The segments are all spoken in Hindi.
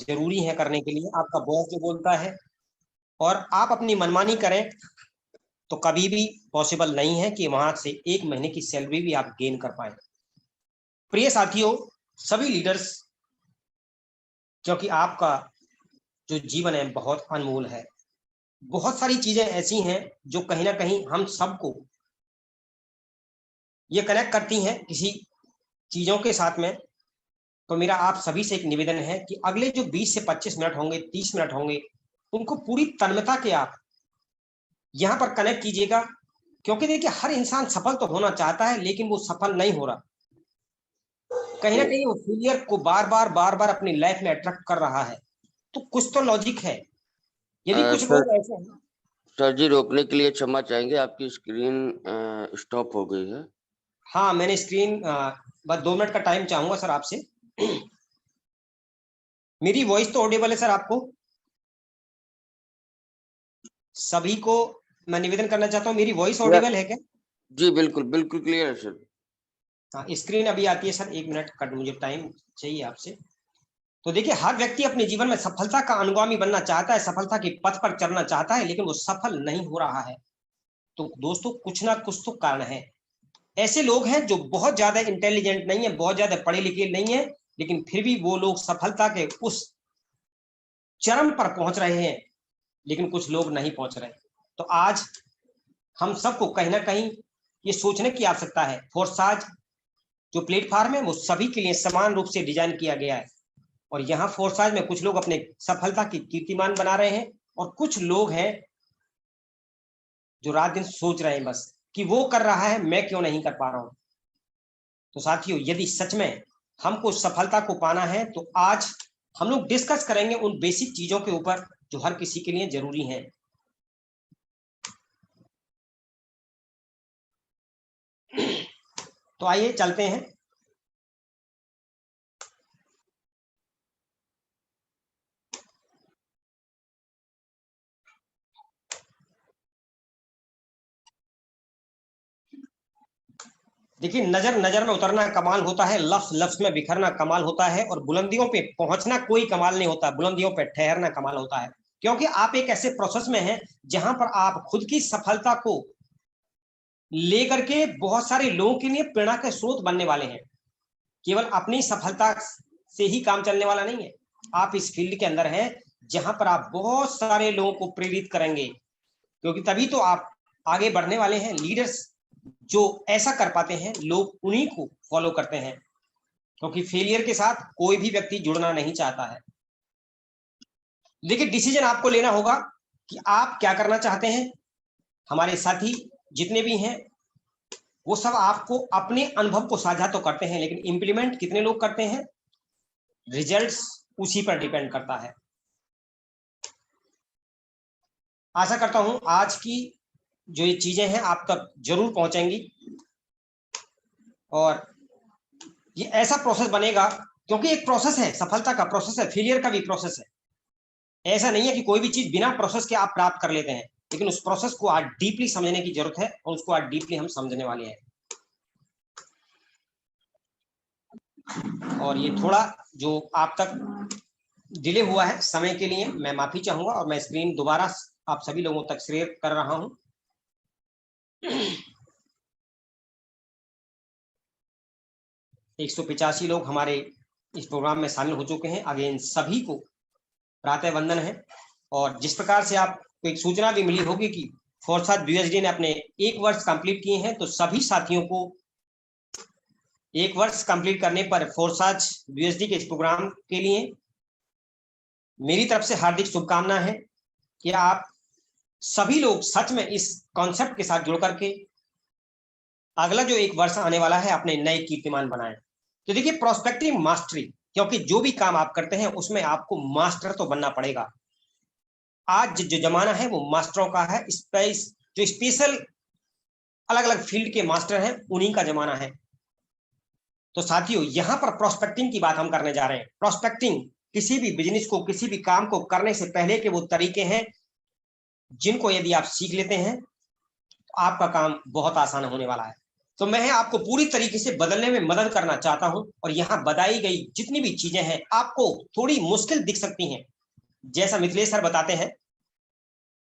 जरूरी है करने के लिए। आपका बॉस जो बोलता है और आप अपनी मनमानी करें तो कभी भी पॉसिबल नहीं है कि वहां से 1 महीने की सैलरी भी आप गेन कर पाए। प्रिय साथियों, सभी लीडर्स, क्योंकि आपका जो जीवन है बहुत अनमोल है, बहुत सारी चीजें ऐसी हैं जो कहीं ना कहीं हम सबको ये कनेक्ट करती हैं किसी चीजों के साथ में। तो मेरा आप सभी से एक निवेदन है कि अगले जो 20 से 25 मिनट होंगे, 30 मिनट होंगे, उनको पूरी तन्मयता के आप यहाँ पर कनेक्ट कीजिएगा। क्योंकि देखिए, हर इंसान सफल तो होना चाहता है लेकिन वो सफल नहीं हो रहा। कहीं ना कहीं वो फेलियर को बार बार अपनी लाइफ में अट्रैक्ट कर रहा है। तो कुछ तो लॉजिक है। यदि कुछ लोग ऐसे हैं। सर जी, रोकने के लिए क्षमा चाहेंगे, आपकी स्क्रीन स्टॉप हो गई है। हाँ, मैंने स्क्रीन बस 2 मिनट का टाइम चाहूंगा सर आपसे। मेरी वॉइस तो ऑडिबल है सर आपको? सभी को मैं निवेदन करना चाहता हूँ, मेरी वॉइस ऑडिबल है क्या? जी बिल्कुल बिल्कुल क्लियर है सर। हाँ, स्क्रीन अभी आती है सर। 1 मिनट का मुझे टाइम चाहिए आपसे। तो देखिए, हर व्यक्ति अपने जीवन में सफलता का अनुगामी बनना चाहता है, सफलता के पथ पर चलना चाहता है, लेकिन वो सफल नहीं हो रहा है। तो दोस्तों, कुछ ना कुछ तो कारण है। ऐसे लोग हैं जो बहुत ज्यादा इंटेलिजेंट नहीं है, बहुत ज्यादा पढ़े लिखे नहीं है, लेकिन फिर भी वो लोग सफलता के उस चरम पर पहुंच रहे हैं, लेकिन कुछ लोग नहीं पहुंच रहे। तो आज हम सबको कहीं ना कहीं ये सोचने की आवश्यकता है, फोर्साज जो प्लेटफॉर्म है वो सभी के लिए समान रूप से डिजाइन किया गया है। और यहाँ फोर्साज में कुछ लोग अपने सफलता की कीर्तिमान बना रहे हैं, और कुछ लोग हैं जो रात दिन सोच रहे हैं बस कि वो कर रहा है, मैं क्यों नहीं कर पा रहा हूं। तो साथियों, यदि सच में हमको सफलता को पाना है तो आज हम लोग डिस्कस करेंगे उन बेसिक चीजों के ऊपर जो हर किसी के लिए जरूरी है। तो आइए चलते हैं। देखिए, नजर नजर में उतरना कमाल होता है, लफ्ज लफ्ज में बिखरना कमाल होता है, और बुलंदियों पे पहुंचना कोई कमाल नहीं होता, बुलंदियों पे ठहरना कमाल होता है। क्योंकि आप एक ऐसे प्रोसेस में हैं जहां पर आप खुद की सफलता को लेकर के बहुत सारे लोगों के लिए प्रेरणा के स्रोत बनने वाले हैं। केवल अपनी सफलता से ही काम चलने वाला नहीं है। आप इस फील्ड के अंदर हैं जहां पर आप बहुत सारे लोगों को प्रेरित करेंगे, क्योंकि तभी तो आप आगे बढ़ने वाले हैं। लीडर्स जो ऐसा कर पाते हैं, लोग उन्हीं को फॉलो करते हैं, क्योंकि फेलियर के साथ कोई भी व्यक्ति जुड़ना नहीं चाहता है। लेकिन डिसीजन आपको लेना होगा कि आप क्या करना चाहते हैं। हमारे साथी जितने भी हैं वो सब आपको अपने अनुभव को साझा तो करते हैं, लेकिन इंप्लीमेंट कितने लोग करते हैं, रिजल्ट्स उसी पर डिपेंड करता है। आशा करता हूं आज की जो ये चीजें हैं आप तक जरूर पहुंचेंगी, और ये ऐसा प्रोसेस बनेगा, क्योंकि एक प्रोसेस है, सफलता का प्रोसेस है, फेलियर का भी प्रोसेस है। ऐसा नहीं है कि कोई भी चीज बिना प्रोसेस के आप प्राप्त कर लेते हैं, लेकिन उस प्रोसेस को आज डीपली समझने की जरूरत है, और उसको आज डीपली हम समझने वाले हैं। और ये थोड़ा जो आप तक डिले हुआ है, समय के लिए मैं माफी चाहूंगा, और मैं स्क्रीन दोबारा आप सभी लोगों तक शेयर कर रहा हूं। 185 लोग हमारे इस प्रोग्राम में शामिल हो चुके हैं। अगेन सभी को प्रातः वंदन है। और जिस प्रकार से आपको एक सूचना भी मिली होगी कि फोर्साज बीएसडी ने अपने 1 वर्ष कंप्लीट किए हैं, तो सभी साथियों को 1 वर्ष कंप्लीट करने पर फोर्साज बीएसडी के इस प्रोग्राम के लिए मेरी तरफ से हार्दिक शुभकामना है कि आप सभी लोग सच में इस कॉन्सेप्ट के साथ जुड़ करके अगला जो 1 वर्ष आने वाला है अपने नए कीर्तिमान बनाएं। तो देखिए, प्रोस्पेक्टिव मास्टरी, क्योंकि जो भी काम आप करते हैं उसमें आपको मास्टर तो बनना पड़ेगा। आज जो जमाना है वो मास्टरों का है। जो स्पेशल अलग अलग फील्ड के मास्टर हैं, उन्हीं का जमाना है। तो साथियों, यहां पर प्रोस्पेक्टिंग की बात हम करने जा रहे हैं। प्रोस्पेक्टिंग किसी भी बिजनेस को, किसी भी काम को करने से पहले के वो तरीके हैं जिनको यदि आप सीख लेते हैं तो आपका काम बहुत आसान होने वाला है। तो मैं आपको पूरी तरीके से बदलने में मदद करना चाहता हूं, और यहाँ बताई गई जितनी भी चीजें हैं आपको थोड़ी मुश्किल दिख सकती हैं, जैसा मिथिलेश सर बताते हैं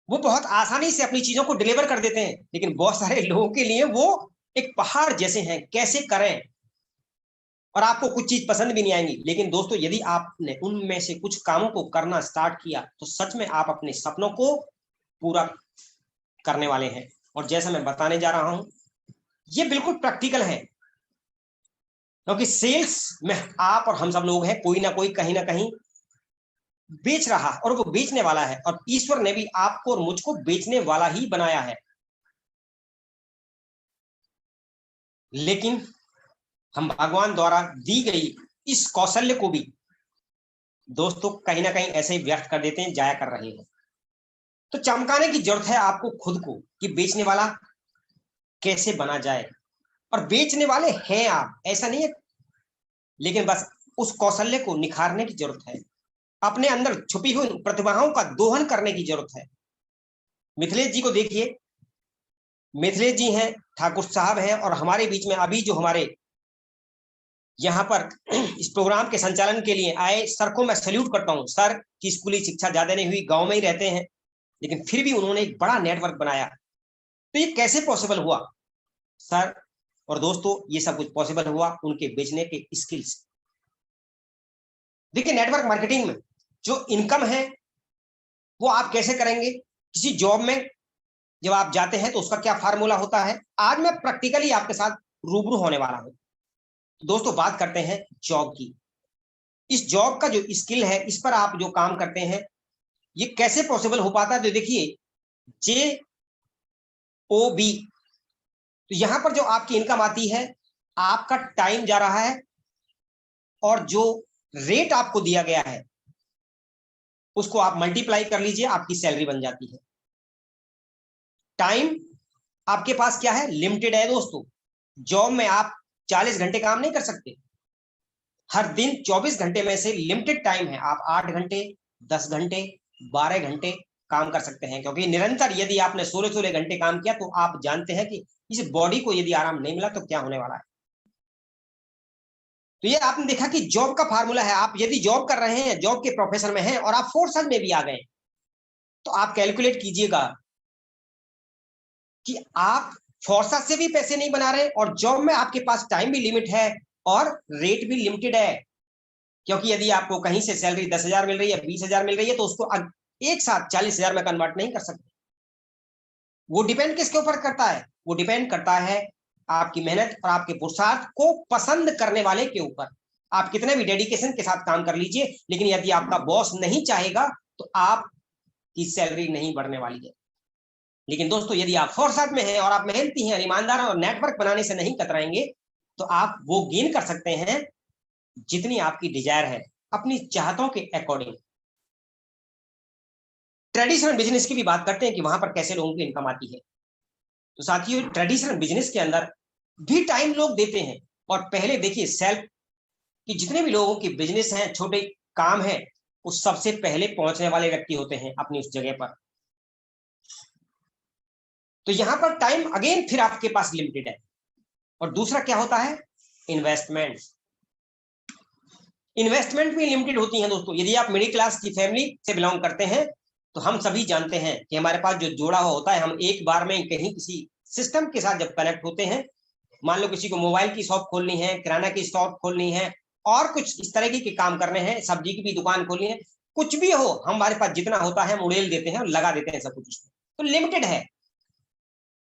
वो बहुत आसानी से अपनी चीजों को डिलीवर कर देते हैं, लेकिन बहुत सारे लोगों के लिए वो एक पहाड़ जैसे हैं, कैसे करें, और आपको कुछ चीज पसंद भी नहीं आएंगी। लेकिन दोस्तों यदि आपने उनमें से कुछ कामों को करना स्टार्ट किया तो सच में आप अपने सपनों को पूरा करने वाले हैं। और जैसा मैं बताने जा रहा हूं ये बिल्कुल प्रैक्टिकल है, क्योंकि सेल्स में आप और हम सब लोग हैं, कोई ना कोई कहीं ना कहीं बेच रहा और वो बेचने वाला है, और ईश्वर ने भी आपको और मुझको बेचने वाला ही बनाया है। लेकिन हम भगवान द्वारा दी गई इस कौशल्य को भी दोस्तों कहीं ना कहीं ऐसे ही व्यर्थ कर देते हैं, जाया कर रहे हैं। तो चमकाने की जरूरत है आपको खुद को कि बेचने वाला कैसे बना जाए, और बेचने वाले हैं आप, ऐसा नहीं है, लेकिन बस उस कौशल्य को निखारने की जरूरत है, अपने अंदर छुपी हुई प्रतिभाओं का दोहन करने की जरूरत है। मिथिलेश जी को देखिए, मिथिलेश जी हैं, ठाकुर साहब हैं, और हमारे बीच में अभी जो हमारे यहाँ पर इस प्रोग्राम के संचालन के लिए आए सर को मैं सैल्यूट करता हूँ। सर की स्कूली शिक्षा ज्यादा नहीं हुई, गांव में ही रहते हैं, लेकिन फिर भी उन्होंने एक बड़ा नेटवर्क बनाया। तो ये कैसे पॉसिबल हुआ सर? और दोस्तों ये सब कुछ पॉसिबल हुआ उनके बेचने के स्किल्स। देखिए नेटवर्क मार्केटिंग में जो इनकम है वो आप कैसे करेंगे, किसी जॉब में जब आप जाते हैं तो उसका क्या फार्मूला होता है, आज मैं प्रैक्टिकली आपके साथ रूबरू होने वाला हूं। दोस्तों बात करते हैं जॉब की। इस जॉब का जो स्किल है, इस पर आप जो काम करते हैं, ये कैसे पॉसिबल हो पाता है? तो देखिए JOB, तो यहां पर जो आपकी इनकम आती है, आपका टाइम जा रहा है और जो रेट आपको दिया गया है उसको आप मल्टीप्लाई कर लीजिए, आपकी सैलरी बन जाती है। टाइम आपके पास क्या है, लिमिटेड है दोस्तों। जॉब में आप 40 घंटे काम नहीं कर सकते, हर दिन 24 घंटे में से लिमिटेड टाइम है, आप 8 घंटे 10 घंटे 12 घंटे काम कर सकते हैं, क्योंकि निरंतर यदि आपने 16 घंटे काम किया तो आप जानते हैं कि इस बॉडी को यदि आराम नहीं मिला तो क्या होने वाला है। तो ये आपने देखा कि जॉब का फार्मूला है। आप यदि जॉब कर रहे हैं, जॉब के प्रोफेशन में हैं और आप फोर्स में भी आ गए, तो आप कैलकुलेट कीजिएगा कि आप फोर्सा से भी पैसे नहीं बना रहे, और जॉब में आपके पास टाइम भी लिमिट है और रेट भी लिमिटेड है। क्योंकि यदि आपको कहीं से सैलरी 10,000 मिल रही है, 20,000 मिल रही है, तो उसको एक साथ 40,000 में कन्वर्ट नहीं कर सकते। वो डिपेंड किसके ऊपर करता है? वो डिपेंड करता है आपकी मेहनत और आपके पुरुषार्थ को पसंद करने वाले के ऊपर। आप कितने भी डेडिकेशन के साथ काम कर लीजिए, लेकिन यदि आपका बॉस नहीं चाहेगा तो आपकी सैलरी नहीं बढ़ने वाली है। लेकिन दोस्तों यदि आप फोर्सात में हैं और आप मेहनती हैं, ईमानदार हैं और नेटवर्क बनाने से नहीं कतराएंगे, तो आप वो गेन कर सकते हैं जितनी आपकी डिजायर है, अपनी चाहतों के अकॉर्डिंग। ट्रेडिशनल बिजनेस की भी बात करते हैं कि वहां पर कैसे लोगों की इनकम आती है। तो साथियों ट्रेडिशनल बिजनेस के अंदर भी टाइम लोग देते हैं, और पहले देखिए सेल्फ कि जितने भी लोगों के बिजनेस हैं, छोटे काम है, वो सबसे पहले पहुंचने वाले व्यक्ति होते हैं अपनी उस जगह पर। तो यहां पर टाइम अगेन फिर आपके पास लिमिटेड है। और दूसरा क्या होता है, इन्वेस्टमेंट। इन्वेस्टमेंट भी लिमिटेड होती है दोस्तों। यदि आप मिडिल क्लास की फैमिली से बिलोंग करते हैं तो हम सभी जानते हैं कि हमारे पास जो जोड़ा हुआ होता है, हम एक बार में कहीं किसी सिस्टम के साथ जब कनेक्ट होते हैं, मान लो किसी को मोबाइल की शॉप खोलनी है, किराना की शॉप खोलनी है, और कुछ इस तरह के काम करने हैं, सब्जी की भी दुकान खोलनी है, कुछ भी हो, हमारे पास जितना होता है हम उड़ेल देते हैं और लगा देते हैं सब कुछ उसमें। तो लिमिटेड है,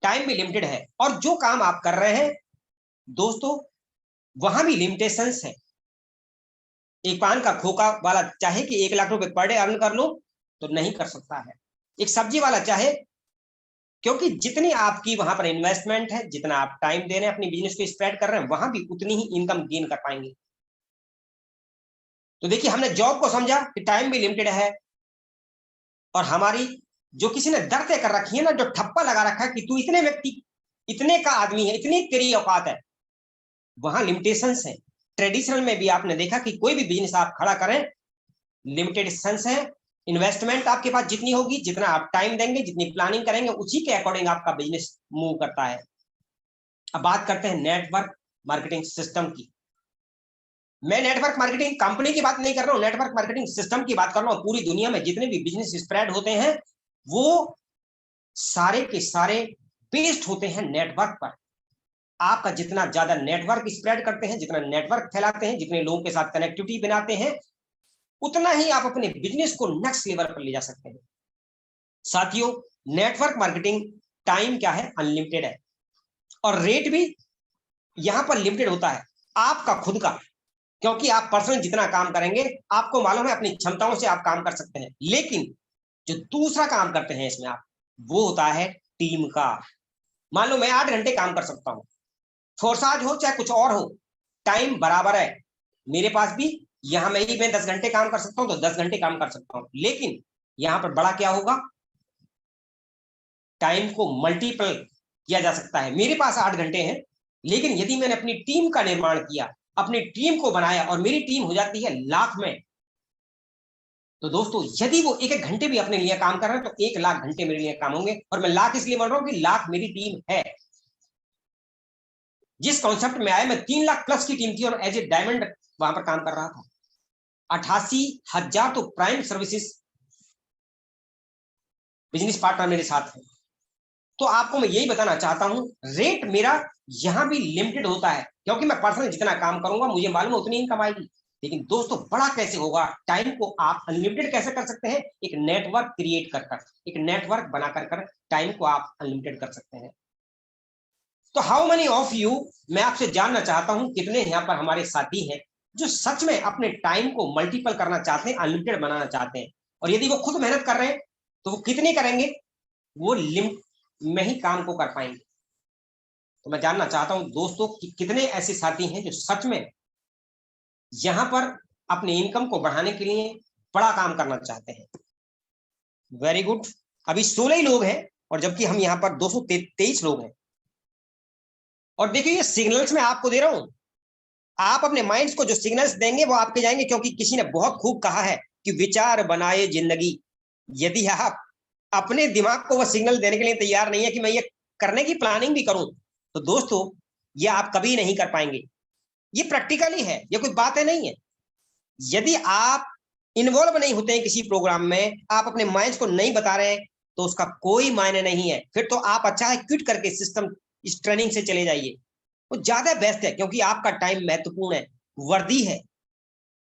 टाइम भी लिमिटेड है, और जो काम आप कर रहे हैं दोस्तों वहां भी लिमिटेशंस है। एक पान का खोखा वाला चाहे कि 1 लाख रुपए पर डे अर्न कर लो तो नहीं कर सकता है। एक सब्जी वाला चाहे, क्योंकि जितनी आपकी वहां पर इन्वेस्टमेंट है, जितना आप टाइम दे रहे हैं अपनी बिजनेस को स्प्रेड कर रहे हैं, वहां भी उतनी ही इनकम गेन कर पाएंगे। तो देखिए हमने जॉब को समझा कि टाइम भी लिमिटेड है, और हमारी जो किसी ने दर तय कर रखी है ना, जो ठप्पा लगा रखा है कि तू इतने व्यक्ति, इतने का आदमी है, इतनी तेरी औकात है, वहां लिमिटेशंस है। ट्रेडिशनल में भी आपने देखा कि कोई भी बिजनेस आप खड़ा करें, लिमिटेशंस है। इन्वेस्टमेंट आपके पास जितनी होगी, जितना आप टाइम देंगे, जितनी प्लानिंग करेंगे, उसी के अकॉर्डिंग आपका बिजनेस मूव करता है। अब बात करते हैं नेटवर्क मार्केटिंग सिस्टम की। मैं नेटवर्क मार्केटिंग कंपनी की बात नहीं कर रहा हूं, नेटवर्क मार्केटिंग सिस्टम की बात कर रहा हूं। पूरी दुनिया में जितने भी बिजनेस स्प्रेड होते हैं वो सारे के सारे बेस्ड होते हैं नेटवर्क पर। आपका जितना ज्यादा नेटवर्क स्प्रेड करते हैं, जितना नेटवर्क फैलाते हैं, जितने लोगों के साथ कनेक्टिविटी बनाते हैं, उतना ही आप अपने बिजनेस को नेक्स्ट लेवल पर ले जा सकते हैं। साथियों, नेटवर्क मार्केटिंग टाइम क्या है, अनलिमिटेड है, और रेट भी यहां पर लिमिटेड होता है आपका खुद का, क्योंकि आप पर्सनल जितना काम करेंगे आपको मालूम है अपनी क्षमताओं से आप काम कर सकते हैं। लेकिन जो दूसरा काम करते हैं इसमें आप, वो होता है टीम का। मान लो मैं 8 घंटे काम कर सकता हूं, फोर्साज हो चाहे कुछ और हो, टाइम बराबर है मेरे पास भी। यहां में ही मैं 10 घंटे काम कर सकता हूं तो 10 घंटे काम कर सकता हूं, लेकिन यहां पर बड़ा क्या होगा, टाइम को मल्टीपल किया जा सकता है। मेरे पास 8 घंटे हैं, लेकिन यदि मैंने अपनी टीम का निर्माण किया, अपनी टीम को बनाया, और मेरी टीम हो जाती है लाख में, तो दोस्तों यदि वो 1-1 घंटे भी अपने लिए काम कर रहे हैं तो 1 लाख घंटे मेरे लिए काम होंगे। और मैं लाख इसलिए बोल रहा हूं कि लाख मेरी टीम है। जिस कॉन्सेप्ट में आया, मैं 3 लाख प्लस की टीम थी और एज ए डायमंड वहां पर काम कर रहा था। 88,000 तो प्राइम सर्विसेज बिजनेस पार्टनर मेरे साथ है। तो आपको मैं यही बताना चाहता हूं, रेट मेरा यहां भी लिमिटेड होता है, क्योंकि मैं पर्सनल जितना काम करूंगा मुझे मालूम है उतनी इनकम आएगी। लेकिन दोस्तों बड़ा कैसे होगा, टाइम को आप अनलिमिटेड कैसे कर सकते हैं, एक नेटवर्क क्रिएट कर, एक नेटवर्क बना कर टाइम को आप अनलिमिटेड कर सकते हैं। तो हाउ मेनी ऑफ यू, मैं आपसे जानना चाहता हूं कितने यहाँ पर हमारे साथी हैं जो सच में अपने टाइम को मल्टीपल करना चाहते हैं, अनलिमिटेड बनाना चाहते हैं। और यदि वो खुद मेहनत कर रहे हैं तो वो कितनी करेंगे, वो लिमिट में ही काम को कर पाएंगे। तो मैं जानना चाहता हूं दोस्तों कि कितने ऐसे साथी हैं जो सच में यहां पर अपने इनकम को बढ़ाने के लिए बड़ा काम करना चाहते हैं। Very good. अभी 16 ही लोग हैं, और जबकि हम यहां पर 223 लोग हैं। और देखिए ये सिग्नल्स मैं आपको दे रहा हूं, आप अपने माइंड्स को जो सिग्नल्स देंगे वो आपके जाएंगे, क्योंकि किसी ने बहुत खूब कहा है कि विचार बनाए जिंदगी। यदि आप अपने दिमाग को वो सिग्नल देने के लिए तैयार नहीं है कि मैं ये करने की प्लानिंग भी करूं, तो दोस्तों ये आप कभी नहीं कर पाएंगे। ये प्रैक्टिकली है, ये कोई बात है नहीं है। यदि आप इन्वॉल्व नहीं होते हैं किसी प्रोग्राम में, आप अपने माइंड्स को नहीं बता रहे हैं, तो उसका कोई मायने नहीं है। फिर तो आप अच्छा है क्विट करके सिस्टम इस ट्रेनिंग से चले जाइए, वो ज्यादा बेस्ट है, क्योंकि आपका टाइम महत्वपूर्ण है, वर्दी है।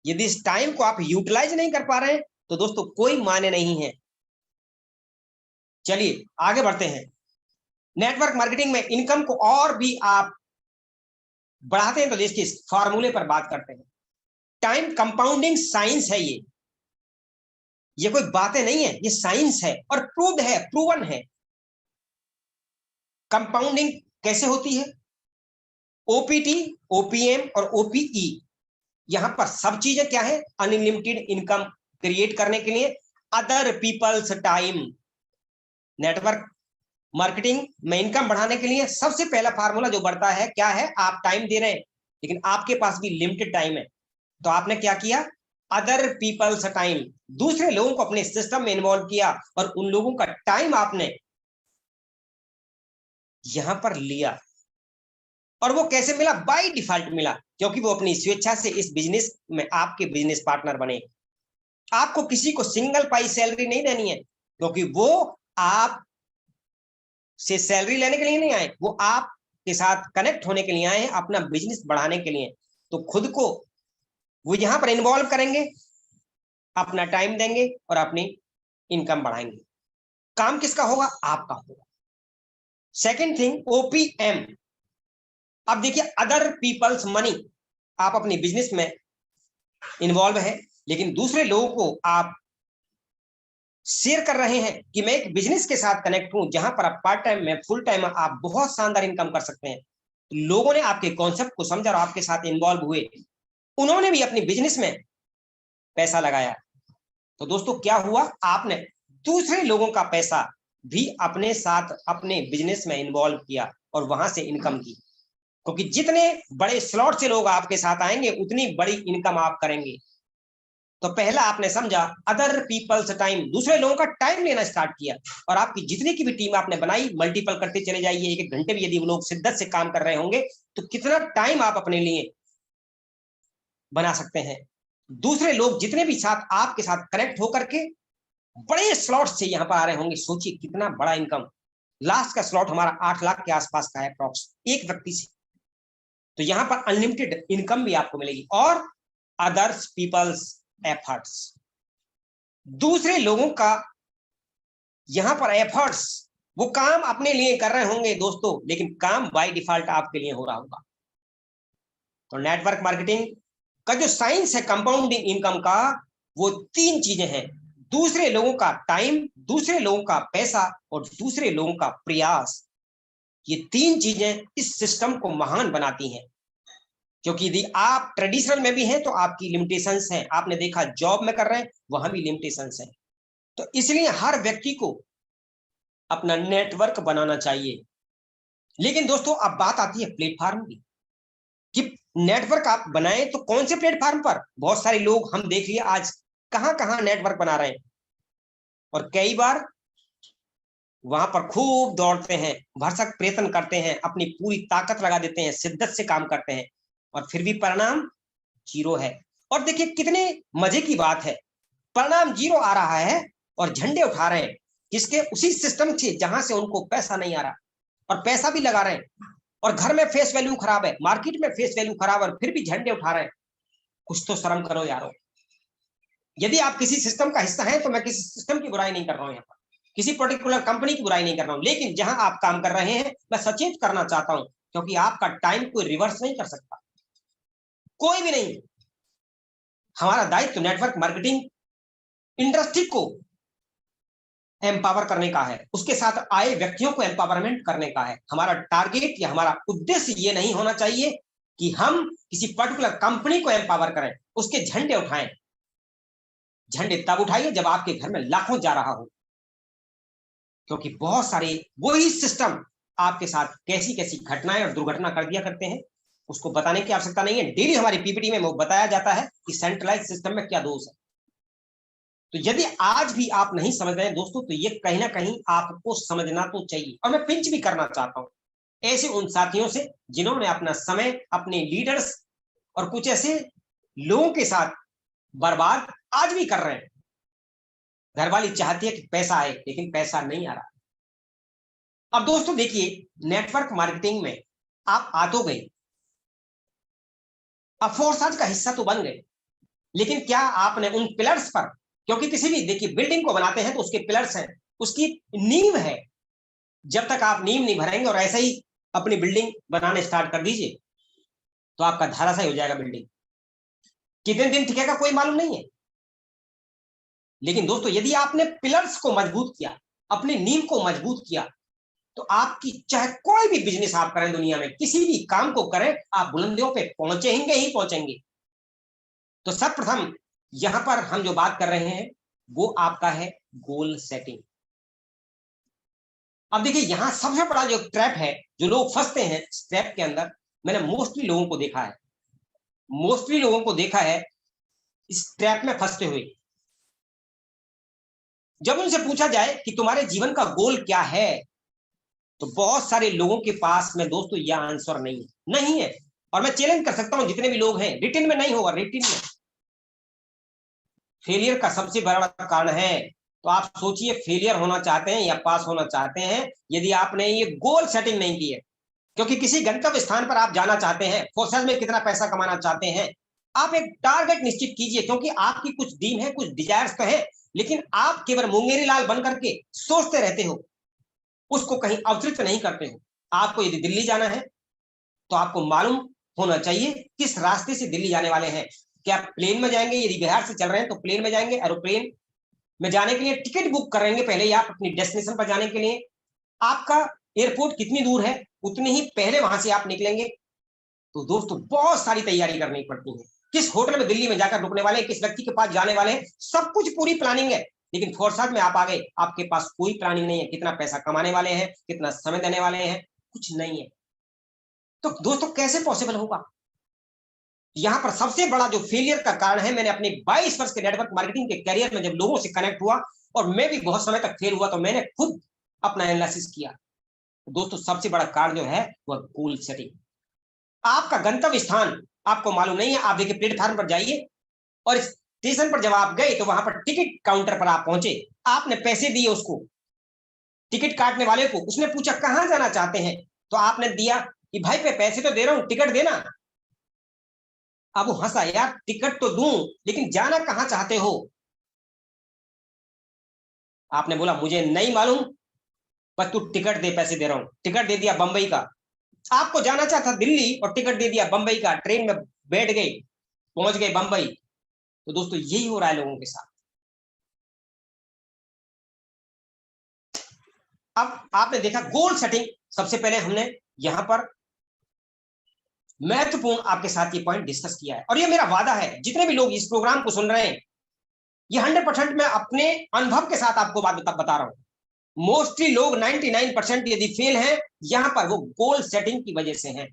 यदि इस टाइम को आप यूटिलाइज नहीं कर पा रहे हैं तो दोस्तों कोई मायने नहीं है। चलिए आगे बढ़ते हैं। नेटवर्क मार्केटिंग में इनकम को और भी आप बढ़ाते हैं तो देखिए इस फॉर्मूले पर बात करते हैं। टाइम कंपाउंडिंग साइंस है ये कोई बातें नहीं है, ये साइंस है और प्रूव्ड है, प्रूवन है। कंपाउंडिंग कैसे होती है, ओपीटी, ओपीएम और ओपीई, यहां पर सब चीजें क्या है, अनलिमिटेड इनकम क्रिएट करने के लिए other people's time. Network marketing में इनकम बढ़ाने के लिए सबसे पहला फार्मूला जो बढ़ता है क्या है, आप टाइम दे रहे हैं लेकिन आपके पास भी लिमिटेड टाइम है, तो आपने क्या किया, अदर पीपल्स टाइम, दूसरे लोगों को अपने सिस्टम में इन्वॉल्व किया और उन लोगों का टाइम आपने यहां पर लिया। और वो कैसे मिला, बाय डिफॉल्ट मिला, क्योंकि वो अपनी स्वेच्छा से इस बिजनेस में आपके बिजनेस पार्टनर बने। आपको किसी को सिंगल पाई सैलरी नहीं देनी है, क्योंकि वो आप से सैलरी लेने के लिए नहीं आए, वो आप के साथ कनेक्ट होने के लिए आए हैं, अपना बिजनेस बढ़ाने के लिए। तो खुद को वो यहां पर इन्वॉल्व करेंगे, अपना टाइम देंगे और अपनी इनकम बढ़ाएंगे। काम किसका होगा, आपका होगा। Second thing, OPM. अब देखिए अदर पीपल्स मनी, आप अपनी बिजनेस में इन्वॉल्व है लेकिन दूसरे लोगों को आप शेयर कर रहे हैं कि मैं एक बिजनेस के साथ कनेक्ट हूं जहां पर आप पार्ट टाइम में फुल टाइम आप बहुत शानदार इनकम कर सकते हैं। तो लोगों ने आपके कॉन्सेप्ट को समझा और आपके साथ इन्वॉल्व हुए, उन्होंने भी अपनी बिजनेस में पैसा लगाया। तो दोस्तों क्या हुआ, आपने दूसरे लोगों का पैसा भी अपने साथ अपने बिजनेस में इन्वॉल्व किया और वहां से इनकम की, क्योंकि जितने बड़े स्लॉट से लोग आपके साथ आएंगे उतनी बड़ी इनकम आप करेंगे। तो पहला आपने समझा अदर पीपल्स टाइम, दूसरे लोगों का टाइम लेना स्टार्ट किया, और आपकी जितनी की भी टीम आपने बनाई मल्टीपल करते चले जाइए, 1-1 घंटे भी यदि वो लोग शिद्दत से काम कर रहे होंगे तो कितना टाइम आप अपने लिए बना सकते हैं। दूसरे लोग जितने भी साथ आपके साथ कनेक्ट होकर के बड़े स्लॉट से यहाँ पर आ रहे होंगे, सोचिए कितना बड़ा इनकम। लास्ट का स्लॉट हमारा 8 लाख के आसपास का है अप्रॉक्स एक व्यक्ति से। तो यहाँ पर अनलिमिटेड इनकम भी आपको मिलेगी। और अदर्स पीपल्स एफर्ट्स, दूसरे लोगों का यहाँ पर एफर्ट्स, वो काम अपने लिए कर रहे होंगे दोस्तों, लेकिन काम बाय डिफॉल्ट आपके लिए हो रहा होगा। तो नेटवर्क मार्केटिंग का जो साइंस है कंपाउंडिंग इनकम का, वो 3 चीजें हैं: दूसरे लोगों का टाइम, दूसरे लोगों का पैसा और दूसरे लोगों का प्रयास। ये 3 चीजें इस सिस्टम को महान बनाती हैं। क्योंकि यदि आप ट्रेडिशनल में भी हैं तो आपकी लिमिटेशंस हैं, आपने देखा जॉब में कर रहे हैं वहां भी लिमिटेशंस हैं। तो इसलिए हर व्यक्ति को अपना नेटवर्क बनाना चाहिए। लेकिन दोस्तों अब बात आती है प्लेटफॉर्म की, कि नेटवर्क आप बनाए तो कौन से प्लेटफॉर्म पर। बहुत सारे लोग हम देख लिए आज कहां कहां नेटवर्क बना रहे हैं, और कई बार वहां पर खूब दौड़ते हैं, भरसक प्रयत्न करते हैं, अपनी पूरी ताकत लगा देते हैं, शिद्दत से काम करते हैं, और फिर भी परिणाम 0 है। और देखिए कितने मजे की बात है, परिणाम 0 आ रहा है और झंडे उठा रहे हैं किसके, उसी सिस्टम से जहां से उनको पैसा नहीं आ रहा, और पैसा भी लगा रहे हैं, और घर में फेस वैल्यू खराब है, मार्केट में फेस वैल्यू खराब है, और फिर भी झंडे उठा रहे हैं। कुछ तो शर्म करो यारो। यदि आप किसी सिस्टम का हिस्सा हैं तो मैं किसी सिस्टम की बुराई नहीं कर रहा हूं, यहाँ पर किसी पर्टिकुलर कंपनी की बुराई नहीं कर रहा हूं, लेकिन जहां आप काम कर रहे हैं मैं सचेत करना चाहता हूं, क्योंकि आपका टाइम कोई रिवर्स नहीं कर सकता, कोई भी नहीं। हमारा दायित्व नेटवर्क मार्केटिंग इंडस्ट्री को एम्पावर करने का है, उसके साथ आए व्यक्तियों को एम्पावरमेंट करने का है। हमारा टारगेट या हमारा उद्देश्य ये नहीं होना चाहिए कि हम किसी पर्टिकुलर कंपनी को एम्पावर करें, उसके झंडे उठाएं। झंडे तब उठाइए जब आपके घर में लाखों जा रहा हो, क्योंकि बहुत सारे वही सिस्टम आपके साथ कैसी कैसी घटनाएं और दुर्घटना कर दिया करते हैं, उसको बताने की आवश्यकता नहीं है। डेली हमारी पीपीटी में वो बताया जाता है कि सेंट्रलाइज सिस्टम में क्या दोष है। तो यदि आज भी आप नहीं समझ रहे हैं दोस्तों, तो ये कहीं ना कहीं आपको समझना तो चाहिए। और मैं पिंच भी करना चाहता हूं ऐसे उन साथियों से जिन्होंने अपना समय अपने लीडर्स और कुछ ऐसे लोगों के साथ बर्बाद आज भी कर रहे हैं। घरवाली चाहती है कि पैसा आए, लेकिन पैसा नहीं आ रहा। अब दोस्तों देखिए, नेटवर्क मार्केटिंग में आप आ तो गए, अब फोर्स का हिस्सा तो बन गए, लेकिन क्या आपने उन पिलर्स पर, क्योंकि किसी भी देखिए बिल्डिंग को बनाते हैं तो उसके पिलर्स हैं, उसकी नींव है। जब तक आप नींव नहीं भरेंगे और ऐसे ही अपनी बिल्डिंग बनाने स्टार्ट कर दीजिए तो आपका धराशायी हो जाएगा बिल्डिंग। कितने दिन टिकेगा कोई मालूम नहीं है। लेकिन दोस्तों यदि आपने पिलर्स को मजबूत किया, अपनी नींव को मजबूत किया, तो आपकी चाहे कोई भी बिजनेस आप करें दुनिया में, किसी भी काम को करें, आप बुलंदियों पे पहुंचेंगे ही पहुंचेंगे। तो सर्वप्रथम यहां पर हम जो बात कर रहे हैं वो आपका है गोल सेटिंग। अब देखिए यहां सबसे बड़ा जो ट्रैप है, जो लोग फंसते हैं इस ट्रैप के अंदर, मैंने मोस्टली लोगों को देखा है इस ट्रैप में फंसते हुए। जब उनसे पूछा जाए कि तुम्हारे जीवन का गोल क्या है, तो बहुत सारे लोगों के पास में दोस्तों यह आंसर नहीं है। और मैं चैलेंज कर सकता हूं जितने भी लोग हैं, रिटिन में नहीं होगा, रिटिन में फेलियर का सबसे बड़ा कारण है। तो आप सोचिए, फेलियर होना चाहते हैं या पास होना चाहते हैं, यदि आपने ये गोल सेटिंग नहीं की है। क्योंकि किसी गंतव्य स्थान पर आप जाना चाहते हैं, फोर्सेस में कितना पैसा कमाना चाहते हैं, आप एक टारगेट निश्चित कीजिए, क्योंकि आपकी कुछ ड्रीम है, कुछ डिजायर्स तो है, लेकिन आप केवल मुंगेरी लाल बन करके सोचते रहते हो, उसको कहीं अवतरित नहीं करते हो। आपको यदि दिल्ली जाना है तो आपको मालूम होना चाहिए किस रास्ते से दिल्ली जाने वाले हैं। क्या प्लेन में जाएंगे, यदि बिहार से चल रहे हैं तो प्लेन में जाएंगे, एरोप्लेन में जाने के लिए टिकट बुक करेंगे पहले ही आप अपनी डेस्टिनेशन पर जाने के लिए। आपका एयरपोर्ट कितनी दूर है उतनी ही पहले वहां से आप निकलेंगे। तो दोस्तों बहुत सारी तैयारी करनी पड़ती है। किस होटल में दिल्ली में जाकर रुकने वाले हैं, किस व्यक्ति के पास जाने वाले हैं, सब कुछ पूरी प्लानिंग है। लेकिन फोर्साज में आप आ गए, आपके पास कोई प्लानिंग नहीं है, कितना पैसा कमाने वाले हैं, कितना समय देने वाले हैं, कुछ नहीं है। तो दोस्तों कैसे पॉसिबल होगा? यहाँ पर सबसे बड़ा जो फेलियर का कारण है, मैंने अपने 22 वर्ष के नेटवर्क मार्केटिंग के करियर में जब लोगों से कनेक्ट हुआ और मैं भी बहुत समय तक फेल हुआ, तो मैंने खुद अपना एनालिसिस किया। दोस्तों सबसे बड़ा कारण जो है वह गोल सेटिंग। आपका गंतव्य स्थान आपको मालूम नहीं है, आप देखिए प्लेटफॉर्म पर जाइए और स्टेशन पर जब आप गए तो वहां पर टिकट काउंटर पर आप पहुंचे, आपने पैसे दिए उसको, टिकट काटने वाले को, उसने पूछा कहां जाना चाहते हैं, तो आपने दिया कि भाई पे पैसे तो दे रहा हूं, टिकट देना। अब वो हंसा, यार टिकट तो दूं लेकिन जाना कहां चाहते हो? आपने बोला मुझे नहीं मालूम, बस तू टिकट दे, पैसे दे रहा हूं। टिकट दे दिया बंबई का, आपको जाना चाहता दिल्ली और टिकट दे दिया बंबई का, ट्रेन में बैठ गए, पहुंच गए बंबई। तो दोस्तों यही हो रहा है लोगों के साथ। अब आपने देखा गोल सेटिंग, सबसे पहले हमने यहां पर महत्वपूर्ण आपके साथ ये पॉइंट डिस्कस किया है, और ये मेरा वादा है जितने भी लोग इस प्रोग्राम को सुन रहे हैं, ये 100% मैं अपने अनुभव के साथ आपको बात बता रहा हूं। मोस्टली लोग 99% यदि फेल हैं, यहां पर वो गोल सेटिंग की वजह से हैं,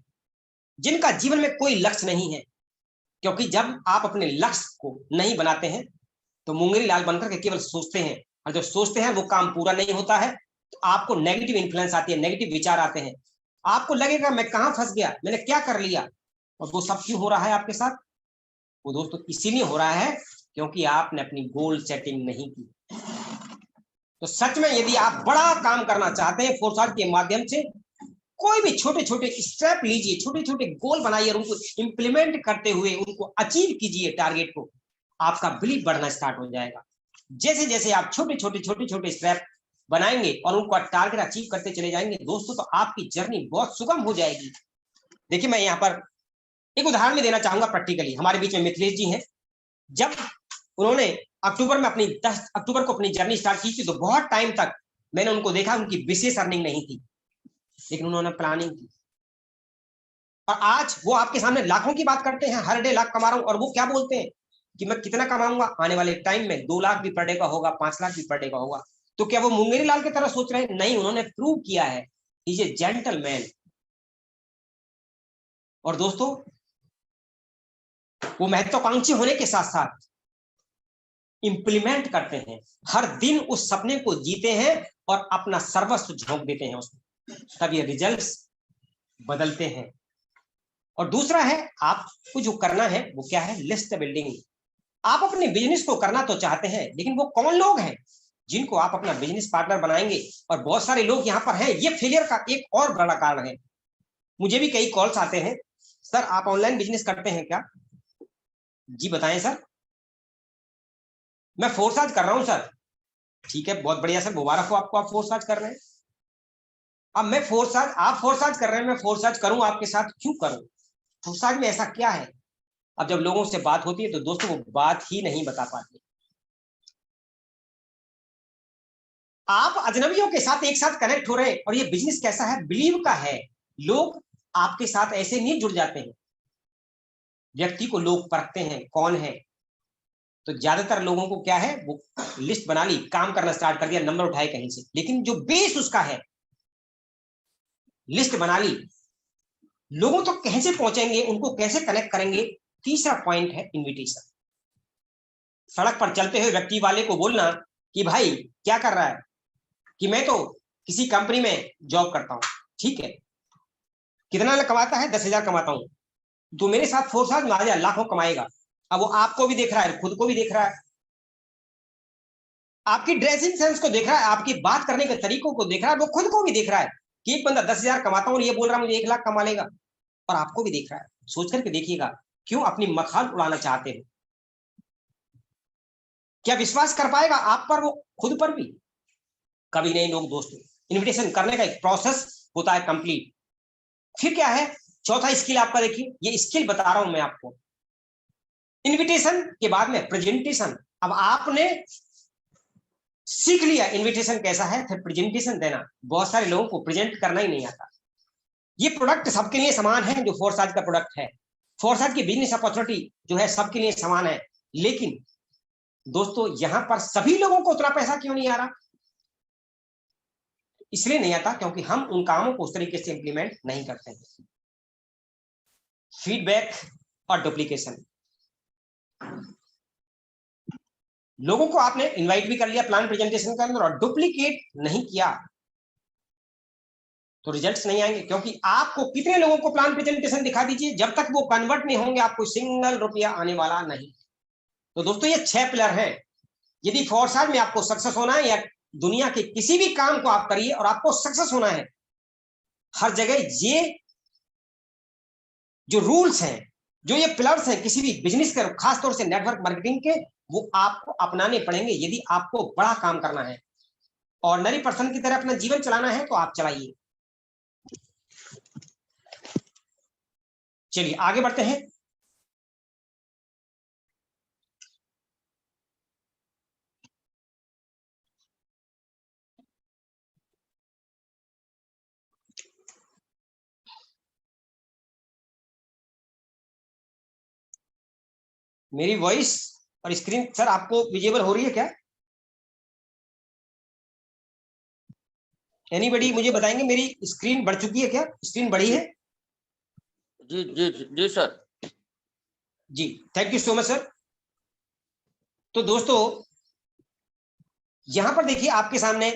जिनका जीवन में कोई लक्ष्य नहीं है। क्योंकि जब आप अपने लक्ष्य को नहीं बनाते हैं तो मुंगेरी लाल बनकर के केवल सोचते हैं, और जब सोचते हैं वो काम पूरा नहीं होता है तो आपको नेगेटिव इन्फ्लुएंस आती है, नेगेटिव विचार आते हैं, आपको लगेगा मैं कहां फंस गया, मैंने क्या कर लिया। और वो सब क्यों हो रहा है आपके साथ? वो दोस्तों इसीलिए हो रहा है क्योंकि आपने अपनी गोल सेटिंग नहीं की। तो सच में यदि आप बड़ा काम करना चाहते हैं फोरसाइट के माध्यम से, कोई भी छोटे छोटे स्टेप लीजिए, छोटे छोटे गोल बनाइए और उनको इंप्लीमेंट करते हुए उनको अचीव कीजिए टारगेट को, आपका बिलीव बढ़ना स्टार्ट हो जाएगा। जैसे जैसे आप छोटे छोटे स्टेप बनाएंगे और उनको टारगेट अचीव करते चले जाएंगे दोस्तों, तो आपकी जर्नी बहुत सुगम हो जाएगी। देखिए मैं यहाँ पर एक उदाहरण में देना चाहूंगा प्रैक्टिकली। हमारे बीच में मिथिलेश जी हैं, जब उन्होंने अक्टूबर में अपनी 10 अक्टूबर को अपनी जर्नी स्टार्ट की थी, तो बहुत टाइम तक मैंने उनको देखा, उनकी विशेष अर्निंग नहीं थी, लेकिन उन्होंने प्लानिंग की और आज वो आपके सामने लाखों की बात करते हैं, हर डे लाख कमा रहा हूं। और वो क्या बोलते हैं कि मैं कितना कमाऊंगा आने वाले टाइम में, 2 लाख भी पर डे का होगा, 5 लाख भी पर डे का होगा। तो क्या वो मुंगेरी लाल की तरह सोच रहे हैं? नहीं, उन्होंने प्रूव किया है, इज ए जेंटलमैन। और दोस्तों वो महत्वाकांक्षी होने के साथ साथ इंप्लीमेंट करते हैं, हर दिन उस सपने को जीते हैं और अपना सर्वस्व झोंक देते हैं उसमें, तब ये रिजल्ट्स बदलते हैं। और दूसरा है आपको जो करना है वो क्या है? List building. आप अपने बिजनेस को करना तो चाहते हैं, लेकिन वो कौन लोग हैं जिनको आप अपना बिजनेस पार्टनर बनाएंगे? और बहुत सारे लोग यहाँ पर हैं, ये फेलियर का एक और बड़ा कारण है। मुझे भी कई कॉल्स आते हैं, सर आप ऑनलाइन बिजनेस करते हैं क्या? जी बताएं सर। मैं फोरसाज कर रहा हूं सर। ठीक है, बहुत बढ़िया सर, मुबारक हो आपको, आप फोरसाज कर रहे हैं। अब मैं फोरसाज, आप फोरसाज कर रहे हैं, मैं फोरसाज करूं आपके साथ, क्यों करूं? फोरसाज में ऐसा क्या है? अब जब लोगों से बात होती है तो दोस्तों वो बात ही नहीं बता पाते। आप अजनबियों के साथ एक साथ कनेक्ट हो रहे हैं, और ये बिजनेस कैसा है? बिलीव का है। लोग आपके साथ ऐसे नहीं जुड़ जाते हैं, व्यक्ति को लोग परखते हैं कौन है। तो ज्यादातर लोगों को क्या है, वो लिस्ट बना ली, काम करना स्टार्ट कर दिया, नंबर उठाए कहीं से, लेकिन जो बेस उसका है, लिस्ट बना ली, लोगों तो कैसे पहुंचेंगे, उनको कैसे कनेक्ट करेंगे? तीसरा पॉइंट है इनविटेशन। सड़क पर चलते हुए व्यक्ति वाले को बोलना कि भाई क्या कर रहा है, कि मैं तो किसी कंपनी में जॉब करता हूं। ठीक है, कितना कमाता है? 10,000 कमाता हूं। तो मेरे साथ फोरसाज में आ जाए, लाखों कमाएगा। अब वो आपको भी देख रहा है, खुद को भी देख रहा है, आपकी ड्रेसिंग सेंस को देख रहा है, आपकी बात करने के तरीकों को देख रहा है, वो खुद को भी देख रहा है कि एक बंदा 10,000 कमाता हूं और ये बोल रहा है मुझे 1 लाख कमा लेगा, और आपको भी देख रहा है। सोच करके देखिएगा, क्यों अपनी मखान उड़ाना चाहते हो? क्या विश्वास कर पाएगा आप पर, वो खुद पर भी? कभी नहीं लोग दोस्तों। इन्विटेशन करने का एक प्रोसेस होता है कंप्लीट। फिर क्या है? चौथा स्किल आपका देखिए, ये स्किल बता रहा हूं मैं आपको। इन्विटेशन के बाद में प्रेजेंटेशन। अब आपने सीख लिया इन्विटेशन कैसा है, फिर प्रेजेंटेशन देना। बहुत सारे लोगों को प्रेजेंट करना ही नहीं आता। ये प्रोडक्ट सबके लिए समान है, जो फोरसाज का प्रोडक्ट है, फोरसाज की बिजनेस अपॉर्चुनिटी जो है सबके लिए समान है। लेकिन दोस्तों यहां पर सभी लोगों को उतना पैसा क्यों नहीं आ रहा? इसलिए नहीं आता क्योंकि हम उन कामों को उस तरीके से इंप्लीमेंट नहीं करते हैं। फीडबैक और डुप्लीकेशन। लोगों को आपने इनवाइट भी कर लिया प्लान प्रेजेंटेशन के अंदर और डुप्लीकेट नहीं किया तो रिजल्ट्स नहीं आएंगे, क्योंकि आपको कितने लोगों को प्लान प्रेजेंटेशन दिखा दीजिए, जब तक वो कन्वर्ट नहीं होंगे आपको सिंगल रुपया आने वाला नहीं। तो दोस्तों ये 6 पिलर हैं। यदि 4 साल में आपको सक्सेस होना है या दुनिया के किसी भी काम को आप करिए और आपको सक्सेस होना है, हर जगह ये जो रूल्स हैं, जो ये पिलर्स हैं किसी भी बिजनेस के, खासतौर से नेटवर्क मार्केटिंग के, वो आपको अपनाने पड़ेंगे यदि आपको बड़ा काम करना है। ऑर्डिनरी पर्सन की तरह अपना जीवन चलाना है तो आप चलाइए। चलिए आगे बढ़ते हैं। मेरी वॉइस और स्क्रीन सर आपको विजिबल हो रही है क्या? एनीबडी मुझे बताएंगे मेरी स्क्रीन बढ़ चुकी है क्या? स्क्रीन बढ़ी है? जी जी जी सर। जी thank you so much sir. तो दोस्तों यहां पर देखिए आपके सामने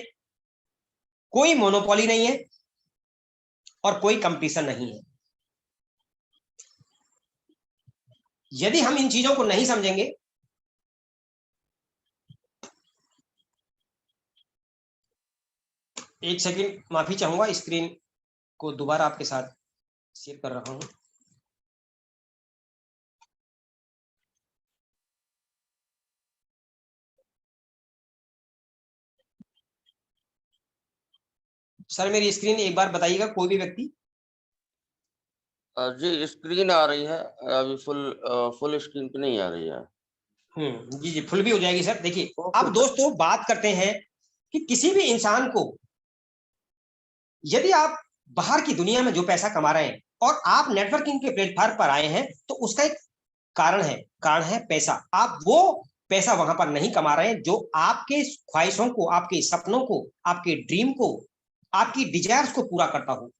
कोई मोनोपोली नहीं है और कोई कंपटीशन नहीं है। यदि हम इन चीजों को नहीं समझेंगे एक सेकंड माफी चाहूंगा, स्क्रीन को दोबारा आपके साथ शेयर कर रहा हूं। सर मेरी स्क्रीन एक बार बताइएगा कोई भी व्यक्ति। जी स्क्रीन आ रही है अभी, फुल स्क्रीन पे नहीं आ रही है। जी जी फुल भी हो जाएगी सर। देखिए ओके अब दोस्तों बात करते हैं कि किसी भी इंसान को, यदि आप बाहर की दुनिया में जो पैसा कमा रहे हैं और आप नेटवर्किंग के प्लेटफॉर्म पर आए हैं तो उसका एक कारण है पैसा। आप वो पैसा वहां पर नहीं कमा रहे हैं जो आपके ख्वाहिशों को, आपके सपनों को, आपके ड्रीम को, आपकी डिजायर्स को पूरा करता हो।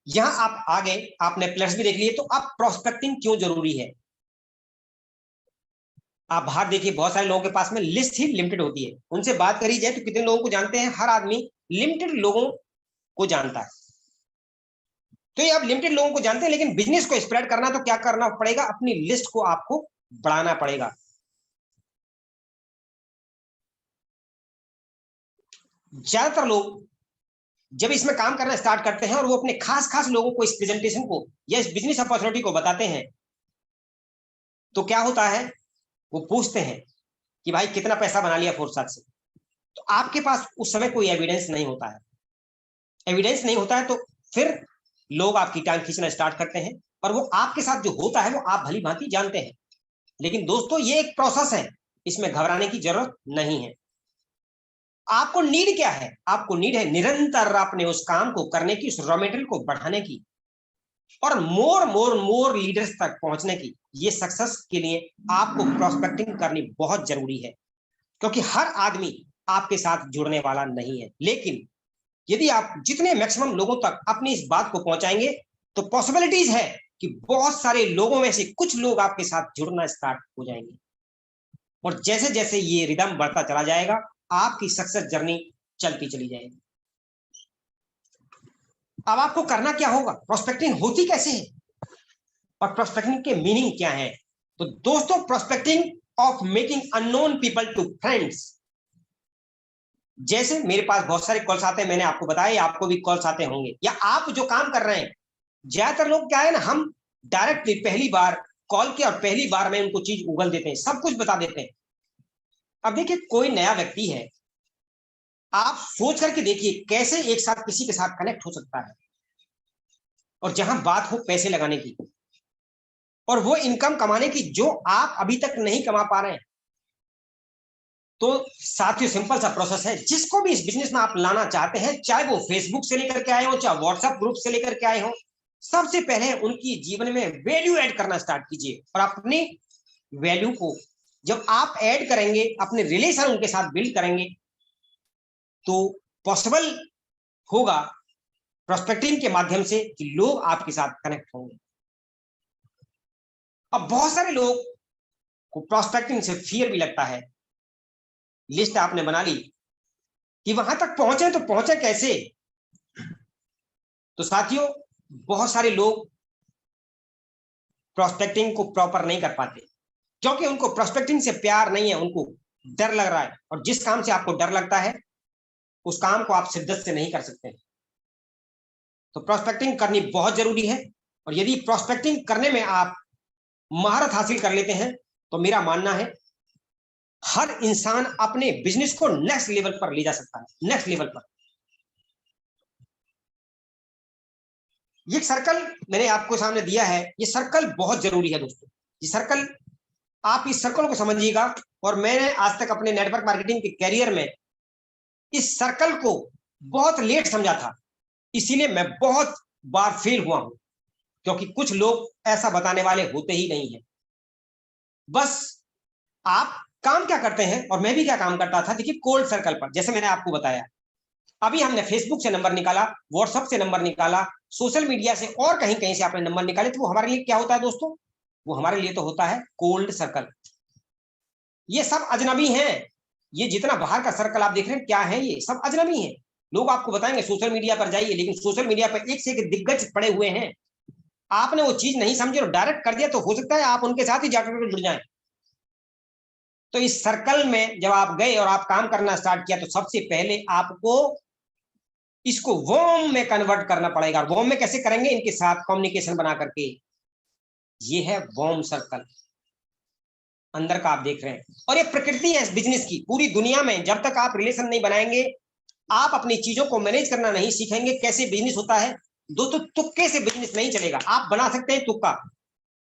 यहां आप आ गए, आपने प्लस भी देख लिए, तो आप प्रोस्पेक्टिंग क्यों जरूरी है? आप बाहर देखिए बहुत सारे लोगों के पास में लिस्ट ही लिमिटेड होती है। उनसे बात करी जाए तो कितने लोगों को जानते हैं? हर आदमी लिमिटेड लोगों को जानता है। तो ये आप लिमिटेड लोगों को जानते हैं, लेकिन बिजनेस को स्प्रेड करना तो क्या करना पड़ेगा? अपनी लिस्ट को आपको बढ़ाना पड़ेगा। ज्यादातर लोग जब इसमें काम करना स्टार्ट करते हैं और वो अपने खास खास लोगों को इस प्रेजेंटेशन को या इस बिजनेस अपॉर्चुनिटी को बताते हैं तो क्या होता है? वो पूछते हैं कि भाई कितना पैसा बना लिया फुर्सत से। तो आपके पास उस समय कोई एविडेंस नहीं होता है। एविडेंस नहीं होता है तो फिर लोग आपकी टांग खींचना स्टार्ट करते हैं और वो आपके साथ जो होता है वो आप भली भांति जानते हैं। लेकिन दोस्तों ये एक प्रोसेस है, इसमें घबराने की जरूरत नहीं है। आपको नीड क्या है? आपको नीड है निरंतर अपने उस काम को करने की, उस रॉ मेटेरियल को बढ़ाने की और मोर लीडर्स तक पहुंचने की। ये सक्सेस के लिए आपको प्रोस्पेक्टिंग करनी बहुत जरूरी है, क्योंकि हर आदमी आपके साथ जुड़ने वाला नहीं है। लेकिन यदि आप जितने मैक्सिमम लोगों तक अपनी इस बात को पहुंचाएंगे तो पॉसिबिलिटीज है कि बहुत सारे लोगों में से कुछ लोग आपके साथ जुड़ना स्टार्ट हो जाएंगे और जैसे जैसे ये रिदम बढ़ता चला जाएगा आपकी सक्सेस जर्नी चलती चली जाएगी। अब आपको करना क्या होगा? प्रोस्पेक्टिंग होती कैसे है और प्रोस्पेक्टिंग के मीनिंग क्या है? तो दोस्तों prospecting of making unknown people to friends. जैसे मेरे पास बहुत सारे कॉल्स आते हैं, मैंने आपको बताया, आपको भी कॉल्स आते होंगे, या आप जो काम कर रहे हैं, ज्यादातर लोग क्या है ना, हम डायरेक्टली पहली बार कॉल किया और पहली बार में उनको चीज उगल देते हैं, सब कुछ बता देते हैं। अब देखिए कोई नया व्यक्ति है, आप सोच करके देखिए कैसे एक साथ किसी के साथ कनेक्ट हो सकता है, और जहां बात हो पैसे लगाने की और वो इनकम कमाने की जो आप अभी तक नहीं कमा पा रहे हैं। तो साथियों सिंपल सा प्रोसेस है, जिसको भी इस बिजनेस में आप लाना चाहते हैं, चाहे वो फेसबुक से लेकर के आए हो, चाहे व्हाट्सएप ग्रुप से लेकर के आए हो, सबसे पहले उनकी जीवन में वैल्यू ऐड करना स्टार्ट कीजिए। और अपनी वैल्यू को जब आप ऐड करेंगे, अपने रिलेशन उनके साथ बिल्ड करेंगे, तो पॉसिबल होगा प्रोस्पेक्टिंग के माध्यम से कि लोग आपके साथ कनेक्ट होंगे। अब बहुत सारे लोग को प्रोस्पेक्टिंग से फियर भी लगता है। लिस्ट आपने बना ली कि वहां तक पहुंचे तो पहुंचे कैसे। तो साथियों, बहुत सारे लोग प्रोस्पेक्टिंग को प्रॉपर नहीं कर पाते क्योंकि उनको प्रोस्पेक्टिंग से प्यार नहीं है, उनको डर लग रहा है। और जिस काम से आपको डर लगता है उस काम को आप शिद्दत से नहीं कर सकते। तो प्रोस्पेक्टिंग करनी बहुत जरूरी है। और यदि प्रोस्पेक्टिंग करने में आप महारत हासिल कर लेते हैं तो मेरा मानना है हर इंसान अपने बिजनेस को नेक्स्ट लेवल पर ले जा सकता है, नेक्स्ट लेवल पर। ये सर्कल मैंने आपको सामने दिया है, ये सर्कल बहुत जरूरी है दोस्तों। ये सर्कल, आप इस सर्कल को समझिएगा। और मैंने आज तक अपने नेटवर्क मार्केटिंग के कैरियर में इस सर्कल को बहुत लेट समझा था, इसीलिए मैं बहुत बार फेल हुआ हूं, क्योंकि कुछ लोग ऐसा बताने वाले होते ही नहीं हैं। बस आप काम क्या करते हैं, और मैं भी क्या काम करता था, देखिए कोल्ड सर्कल पर, जैसे मैंने आपको बताया, अभी हमने फेसबुक से नंबर निकाला, व्हाट्सएप से नंबर निकाला, सोशल मीडिया से और कहीं कहीं से आपने नंबर निकाले, तो वो हमारे लिए क्या होता है दोस्तों? वो हमारे लिए तो होता है कोल्ड सर्कल। ये सब अजनबी हैं। ये जितना बाहर का सर्कल आप देख रहे हैं, क्या है, ये सब अजनबी हैं। लोग आपको बताएंगे सोशल मीडिया पर जाइए, लेकिन सोशल मीडिया पर एक से एक दिग्गज पड़े हुए हैं। आपने वो चीज नहीं समझी और डायरेक्ट कर दिया, तो हो सकता है आप उनके साथ ही जाकर जुड़ जाएं। तो इस सर्कल में जब आप गए और आप काम करना स्टार्ट किया, तो सबसे पहले आपको इसको वॉर्म में कन्वर्ट करना पड़ेगा। वॉर्म में कैसे करेंगे? इनके साथ कम्युनिकेशन बना करके। ये है वॉर्म सर्कल, अंदर का आप देख रहे हैं। और ये प्रकृति है इस बिजनेस की। पूरी दुनिया में जब तक आप रिलेशन नहीं बनाएंगे, आप अपनी चीजों को मैनेज करना नहीं सीखेंगे, कैसे बिजनेस होता है दोस्तों, तुक्के से बिजनेस नहीं चलेगा। आप बना सकते हैं तुक्का,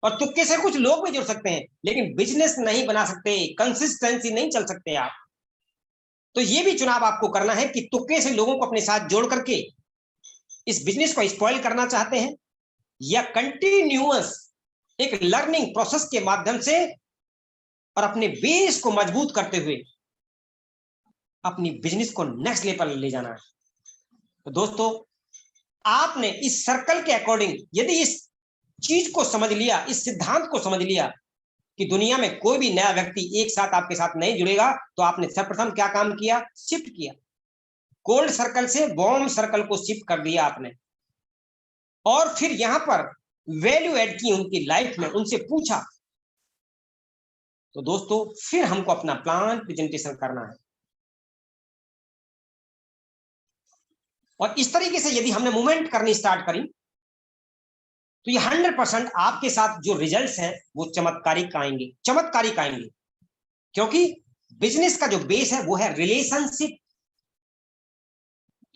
और तुक्के से कुछ लोग भी जुड़ सकते हैं, लेकिन बिजनेस नहीं बना सकते, कंसिस्टेंसी नहीं चल सकते आप। तो ये भी चुनाव आपको करना है कि तुक्के से लोगों को अपने साथ जोड़ करके इस बिजनेस को स्पॉइल करना चाहते हैं, या कंटिन्यूअस एक लर्निंग प्रोसेस के माध्यम से और अपने बेस को मजबूत करते हुए अपनी बिजनेस को नेक्स्ट लेवल पर ले जाना है। तो दोस्तों, आपने इस सर्कल के अकॉर्डिंग यदि इस चीज को समझ लिया, इस सिद्धांत को समझ लिया कि दुनिया में कोई भी नया व्यक्ति एक साथ आपके साथ नहीं जुड़ेगा, तो आपने सर्वप्रथम क्या काम किया? शिफ्ट किया। कोल्ड सर्कल से वार्म सर्कल को शिफ्ट कर दिया आपने, और फिर यहां पर वैल्यू ऐड की उनकी लाइफ में, उनसे पूछा। तो दोस्तों, फिर हमको अपना प्लान प्रेजेंटेशन करना है। और इस तरीके से यदि हमने मूवमेंट करनी स्टार्ट करी, तो ये 100% आपके साथ जो रिजल्ट्स हैं वो चमत्कारिक आएंगे, चमत्कारिक आएंगे। क्योंकि बिजनेस का जो बेस है वो है रिलेशनशिप।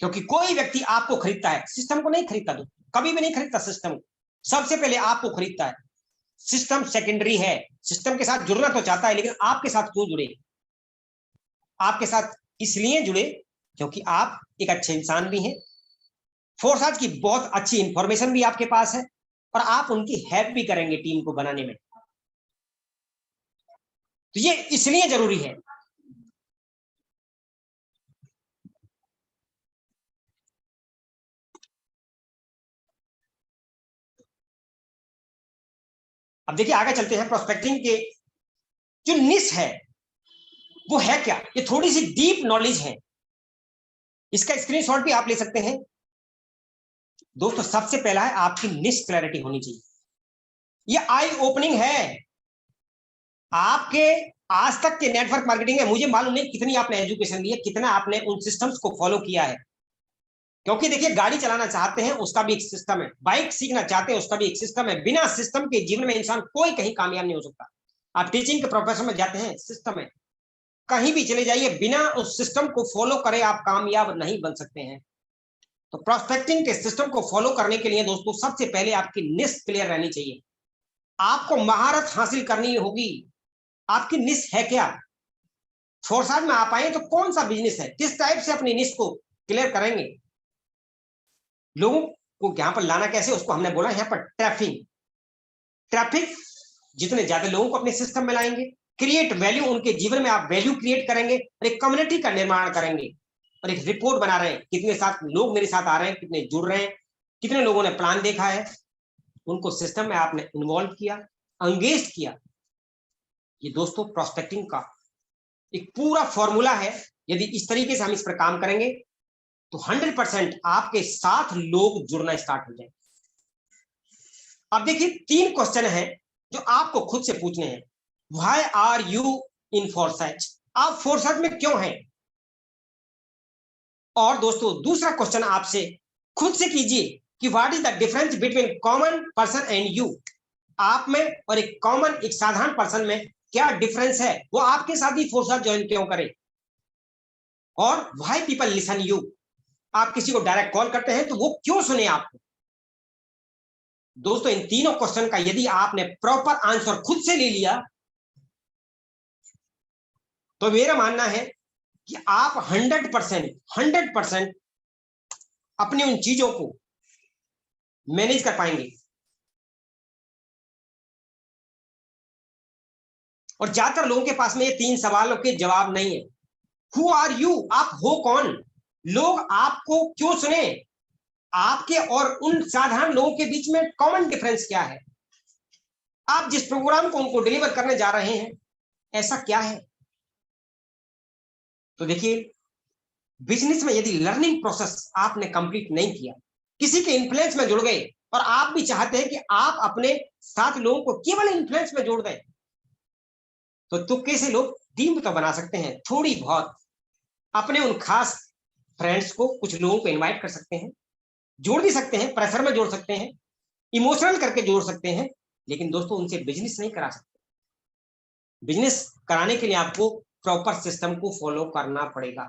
क्योंकि कोई व्यक्ति आपको खरीदता है, सिस्टम को नहीं खरीदता, तो कभी भी नहीं खरीदता सिस्टम को, सबसे पहले आपको खरीदता है। सिस्टम सेकेंडरी है। सिस्टम के साथ जुड़ना तो चाहता है, लेकिन आपके साथ क्यों जुड़े? आपके साथ इसलिए जुड़े क्योंकि आप एक अच्छे इंसान भी हैं, फोर्साज की बहुत अच्छी इंफॉर्मेशन भी आपके पास है, और आप उनकी हेल्प भी करेंगे टीम को बनाने में। तो ये इसलिए जरूरी है। अब देखिए, आगे चलते हैं। प्रोस्पेक्टिंग के जो निश है वो है क्या? ये थोड़ी सी डीप नॉलेज है, इसका स्क्रीनशॉट भी आप ले सकते हैं दोस्तों। सबसे पहला है आपकी निश क्लैरिटी होनी चाहिए। ये आई ओपनिंग है आपके आज तक के नेटवर्क मार्केटिंग में। मुझे मालूम नहीं कितनी आपने एजुकेशन ली है, कितना आपने उन सिस्टम्स को फॉलो किया है। क्योंकि देखिए, गाड़ी चलाना चाहते हैं उसका भी एक सिस्टम है, बाइक सीखना चाहते हैं उसका भी एक सिस्टम है। बिना सिस्टम के जीवन में इंसान कोई कहीं कामयाब नहीं हो सकता। आप टीचिंग के प्रोफेशन में जाते हैं, सिस्टम है। कहीं भी चले जाइए, बिना उस सिस्टम को फॉलो करे आप कामयाब नहीं बन सकते हैं। तो प्रोस्पेक्टिंग के सिस्टम को फॉलो करने के लिए दोस्तों, सबसे पहले आपकी निश क्लियर रहनी चाहिए। आपको महारत हासिल करनी होगी। आपकी निश है क्या? फोर्साज में आप आए तो कौन सा बिजनेस है, किस टाइप से अपनी निश को क्लियर करेंगे, लोगों को यहां पर लाना कैसे, उसको हमने बोला यहां पर ट्रैफिक। जितने ज्यादा लोगों को अपने सिस्टम में लाएंगे, क्रिएट वैल्यू, उनके जीवन में आप वैल्यू क्रिएट करेंगे, और एक कम्युनिटी का निर्माण करेंगे, और एक रिपोर्ट बना रहे हैं कितने साथ लोग मेरे साथ आ रहे हैं, कितने जुड़ रहे हैं, कितने लोगों ने प्लान देखा है, उनको सिस्टम में आपने इन्वॉल्व किया। एंगेज किया। ये दोस्तों प्रोस्पेक्टिंग का एक पूरा फॉर्मूला है। यदि इस तरीके से हम इस पर काम करेंगे तो 100% आपके साथ लोग जुड़ना स्टार्ट हो जाए। अब देखिए 3 क्वेश्चन हैं जो आपको खुद से पूछने हैं। Why are you in Foresight? आप फोरसाइट में क्यों हैं? और दोस्तों दूसरा क्वेश्चन आपसे खुद से कीजिए कि what is the difference between common person and you? आप में और एक कॉमन, एक साधारण पर्सन में क्या डिफरेंस है? वो आपके साथ ही फोरसाइट ज्वाइन क्यों करे? और व्हाई पीपल लिसन यू? आप किसी को डायरेक्ट कॉल करते हैं तो वो क्यों सुने आपको? दोस्तों इन तीनों क्वेश्चन का यदि आपने प्रॉपर आंसर खुद से ले लिया तो मेरा मानना है कि आप 100% अपनी उन चीजों को मैनेज कर पाएंगे। और ज्यादातर लोगों के पास में ये 3 सवालों के जवाब नहीं है। Who are you? आप हो कौन? लोग आपको क्यों सुने? आपके और उन साधारण लोगों के बीच में कॉमन डिफरेंस क्या है? आप जिस प्रोग्राम को उनको डिलीवर करने जा रहे हैं ऐसा क्या है? तो देखिए बिजनेस में यदि लर्निंग प्रोसेस आपने कंप्लीट नहीं किया, किसी के इन्फ्लुएंस में जुड़ गए, और आप भी चाहते हैं कि आप अपने साथ लोगों को केवल इन्फ्लुएंस में जोड़ दें, तो तुक्के से लोग टीम तो बना सकते हैं। थोड़ी बहुत अपने उन खास फ्रेंड्स को, कुछ लोगों को इनवाइट कर सकते हैं, जोड़ भी सकते हैं, प्रेशर में जोड़ सकते हैं, इमोशनल करके जोड़ सकते हैं, लेकिन दोस्तों उनसे बिजनेस नहीं करा सकते। बिजनेस कराने के लिए आपको प्रॉपर सिस्टम को फॉलो करना पड़ेगा।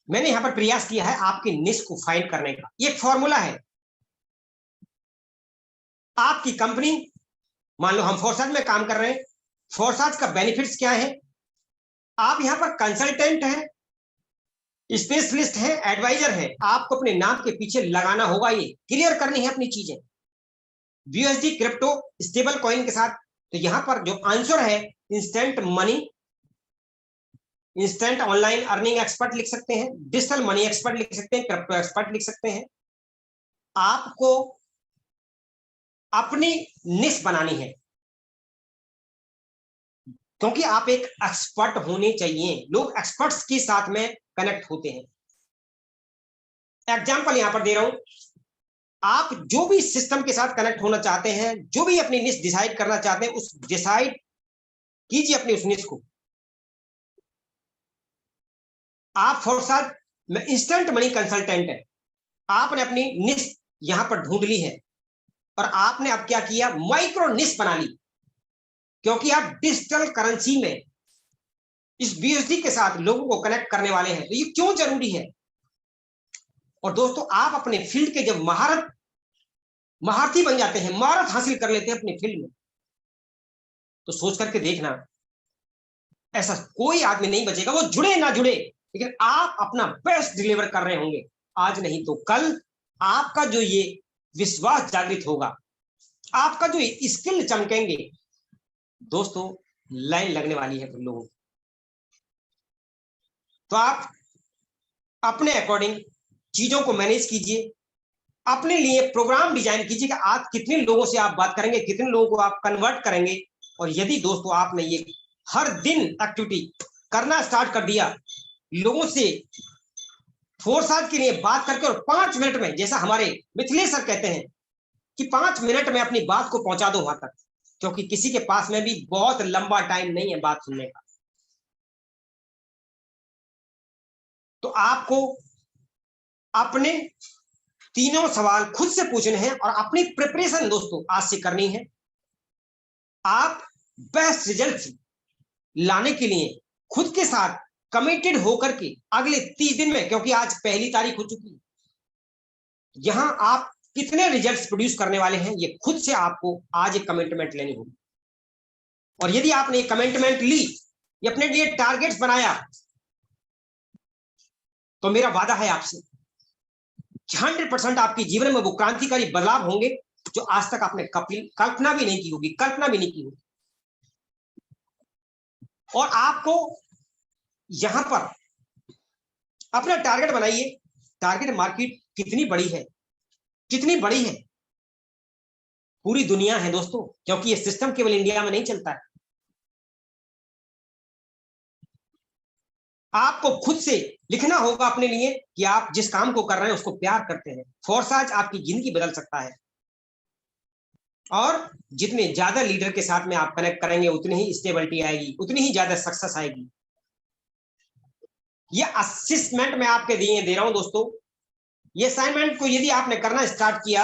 मैंने यहां पर प्रयास किया है आपके निश को फाइंड करने का। ये फॉर्मूला है। आपकी कंपनी, मान लो हम फोरसाज में काम कर रहे हैं, फोरसाज का बेनिफिट्स क्या है? आप यहां पर कंसल्टेंट हैं, स्पेशलिस्ट है, एडवाइजर है। आपको अपने नाम के पीछे लगाना होगा, ये क्लियर करनी है अपनी चीजें। यूएसडी क्रिप्टो स्टेबल कॉइन के साथ, तो यहां पर जो आंसर है instant money, instant online earning expert लिख सकते हैं, डिजिटल मनी एक्सपर्ट लिख सकते हैं, क्रिप्टो एक्सपर्ट लिख सकते हैं। आपको अपनी निश बनानी है, क्योंकि आप एक एक्सपर्ट होने चाहिए। लोग एक्सपर्ट्स के साथ में कनेक्ट होते हैं। एग्जांपल यहां पर दे रहा हूं। आप जो भी सिस्टम के साथ कनेक्ट होना चाहते हैं, जो भी अपनी निश डिसाइड करना चाहते हैं, उस डिसाइड कीजिए अपनी उस निश को। आप फोरसाज में इंस्टेंट मनी कंसल्टेंट है, आपने अपनी निश यहां पर ढूंढ ली है, और आपने अब क्या किया? माइक्रो निश बना ली, क्योंकि आप डिजिटल करेंसी में इस बीएसडी के साथ लोगों को कनेक्ट करने वाले हैं। तो ये क्यों जरूरी है? और दोस्तों आप अपने फील्ड के जब महारथी बन जाते हैं, महारत हासिल कर लेते हैं अपने फील्ड में, तो सोच करके देखना, ऐसा कोई आदमी नहीं बचेगा, वो जुड़े ना जुड़े, लेकिन आप अपना बेस्ट डिलीवर कर रहे होंगे। आज नहीं तो कल आपका जो ये विश्वास जागृत होगा, आपका जो स्किल चमकेंगे, दोस्तों लाइन लगने वाली है लोगों। तो आप अपने अकॉर्डिंग चीजों को मैनेज कीजिए, अपने लिए प्रोग्राम डिजाइन कीजिए कि आप कितने लोगों से आप बात करेंगे, कितने लोगों को आप कन्वर्ट करेंगे। और यदि दोस्तों आपने ये हर दिन एक्टिविटी करना स्टार्ट कर दिया, लोगों से फोरसाज के लिए बात करके, और 5 मिनट में, जैसा हमारे मिथिलेश सर कहते हैं कि 5 मिनट में अपनी बात को पहुंचा दो वहां तक, क्योंकि किसी के पास में भी बहुत लंबा टाइम नहीं है बात सुनने का। तो आपको अपने तीनों सवाल खुद से पूछने हैं, और अपनी प्रिपरेशन दोस्तों आज से करनी है। आप बेस्ट रिजल्ट लाने के लिए खुद के साथ कमिटेड होकर के अगले 30 दिन में, क्योंकि आज पहली तारीख हो चुकी है, यहां आप कितने रिजल्ट्स प्रोड्यूस करने वाले हैं, ये खुद से आपको आज एक कमिटमेंट लेनी होगी। और यदि आपने एक कमिटमेंट ली, ये अपने लिए टारगेट्स बनाया, तो मेरा वादा है आपसे 100% आपके जीवन में वो क्रांतिकारी बदलाव होंगे जो आज तक आपने कल्पना भी नहीं की होगी, कल्पना भी नहीं की होगी। और आपको यहां पर अपना टारगेट बनाइए। टारगेट मार्केट कितनी बड़ी है, कितनी बड़ी है, पूरी दुनिया है दोस्तों, क्योंकि ये सिस्टम केवल इंडिया में नहीं चलता है। आपको खुद से लिखना होगा अपने लिए कि आप जिस काम को कर रहे हैं उसको प्यार करते हैं। फोर्साज आपकी जिंदगी बदल सकता है, और जितने ज्यादा लीडर के साथ में आप कनेक्ट करेंगे उतनी ही स्टेबिलिटी आएगी, उतनी ही ज्यादा सक्सेस आएगी। ये असिस्टमेंट मैं आपके दे रहा हूं दोस्तों। ये असाइनमेंट को यदि आपने करना स्टार्ट किया,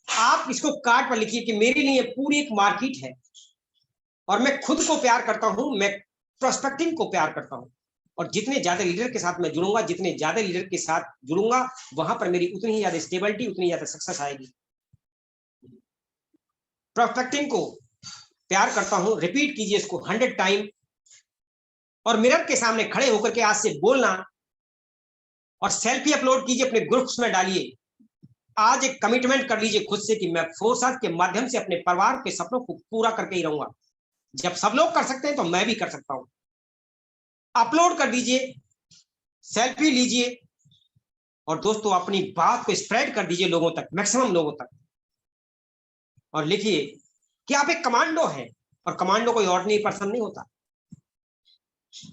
आप इसको कार्ड पर लिखिए कि मेरे लिए पूरी एक मार्केट है और मैं खुद को प्यार करता हूं, मैं प्रोस्पेक्टिंग को प्यार करता हूं, और जितने ज्यादा लीडर के साथ मैं जुड़ूंगा, जितने ज्यादा लीडर के साथ जुड़ूंगा, वहां पर मेरी उतनी ही ज्यादा स्टेबिलिटी, उतनी ज्यादा सक्सेस आएगी। प्रोस्पेक्टिंग को प्यार करता हूं, रिपीट कीजिए इसको 100 टाइम, और मिरर के सामने खड़े होकर के आज से बोलना, और सेल्फी अपलोड कीजिए, अपने ग्रुप्स में डालिए। आज एक कमिटमेंट कर लीजिए खुद से कि मैं फोर्साज के माध्यम से अपने परिवार के सपनों को पूरा करके ही रहूंगा। जब सब लोग कर सकते हैं तो मैं भी कर सकता हूं। अपलोड कर दीजिए, सेल्फी लीजिए, और दोस्तों अपनी बात को स्प्रेड कर दीजिए लोगों तक, मैक्सिमम लोगों तक, और लिखिए कि आप एक कमांडो हैं, और कमांडो कोई ऑर्डिनरी पर्सन नहीं होता।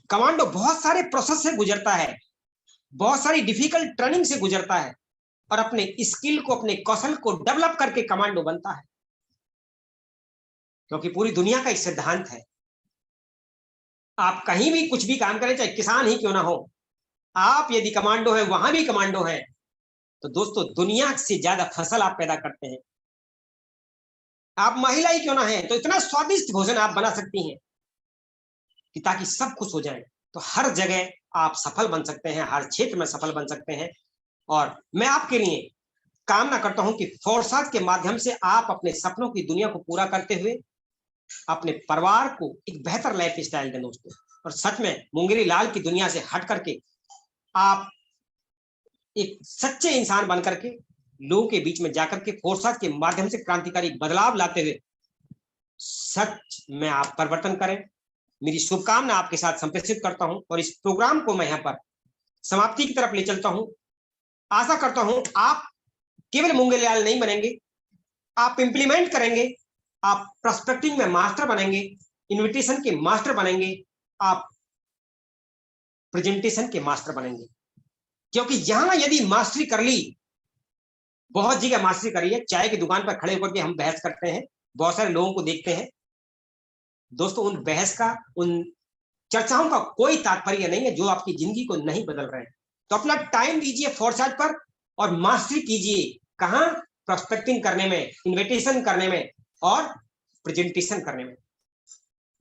कमांडो बहुत सारे प्रोसेस से गुजरता है, बहुत सारी डिफिकल्ट ट्रेनिंग से गुजरता है, और अपने स्किल को, अपने कौशल को डेवलप करके कमांडो बनता है। क्योंकि पूरी दुनिया का एक सिद्धांत है, आप कहीं भी कुछ भी काम करें, चाहे किसान ही क्यों ना हो, आप यदि कमांडो है, वहां भी कमांडो है, तो दोस्तों दुनिया से ज्यादा फसल आप पैदा करते हैं। आप महिला ही क्यों ना है, तो इतना स्वादिष्ट भोजन आप बना सकती हैं कि ताकि सब खुश हो जाए। तो हर जगह आप सफल बन सकते हैं, हर क्षेत्र में सफल बन सकते हैं। और मैं आपके लिए कामना करता हूं कि फोर्साज के माध्यम से आप अपने सपनों की दुनिया को पूरा करते हुए अपने परिवार को एक बेहतर लाइफ स्टाइल दें दोस्तों। और सच में मुंगेरी लाल की दुनिया से हट करके आप एक सच्चे इंसान बन करके लोगों के बीच में जाकर के फोर्साज के माध्यम से क्रांतिकारी बदलाव लाते हुए सच में आप परिवर्तन करें। मेरी शुभकामना आपके साथ संप्रेषित करता हूं, और इस प्रोग्राम को मैं यहाँ पर समाप्ति की तरफ ले चलता हूं। आशा करता हूं आप केवल मुंगेरी लाल नहीं बनेंगे, आप इंप्लीमेंट करेंगे, आप प्रोस्पेक्टिंग में मास्टर बनेंगे, इन्विटेशन के मास्टर बनेंगे, आप प्रेजेंटेशन के मास्टर बनेंगे। क्योंकि यहां यदि मास्टरी कर ली, बहुत जगह मास्टरी करी है, चाय की दुकान पर खड़े होकर के हम बहस करते हैं, बहुत सारे लोगों को देखते हैं दोस्तों, उन बहस का, उन चर्चाओं का कोई तात्पर्य नहीं है जो आपकी जिंदगी को नहीं बदल रहे हैं। तो अपना टाइम दीजिए फोर्साज पर और मास्टरी कीजिए। कहां? प्रोस्पेक्टिंग करने में, इन्विटेशन करने में, और प्रेजेंटेशन करने में।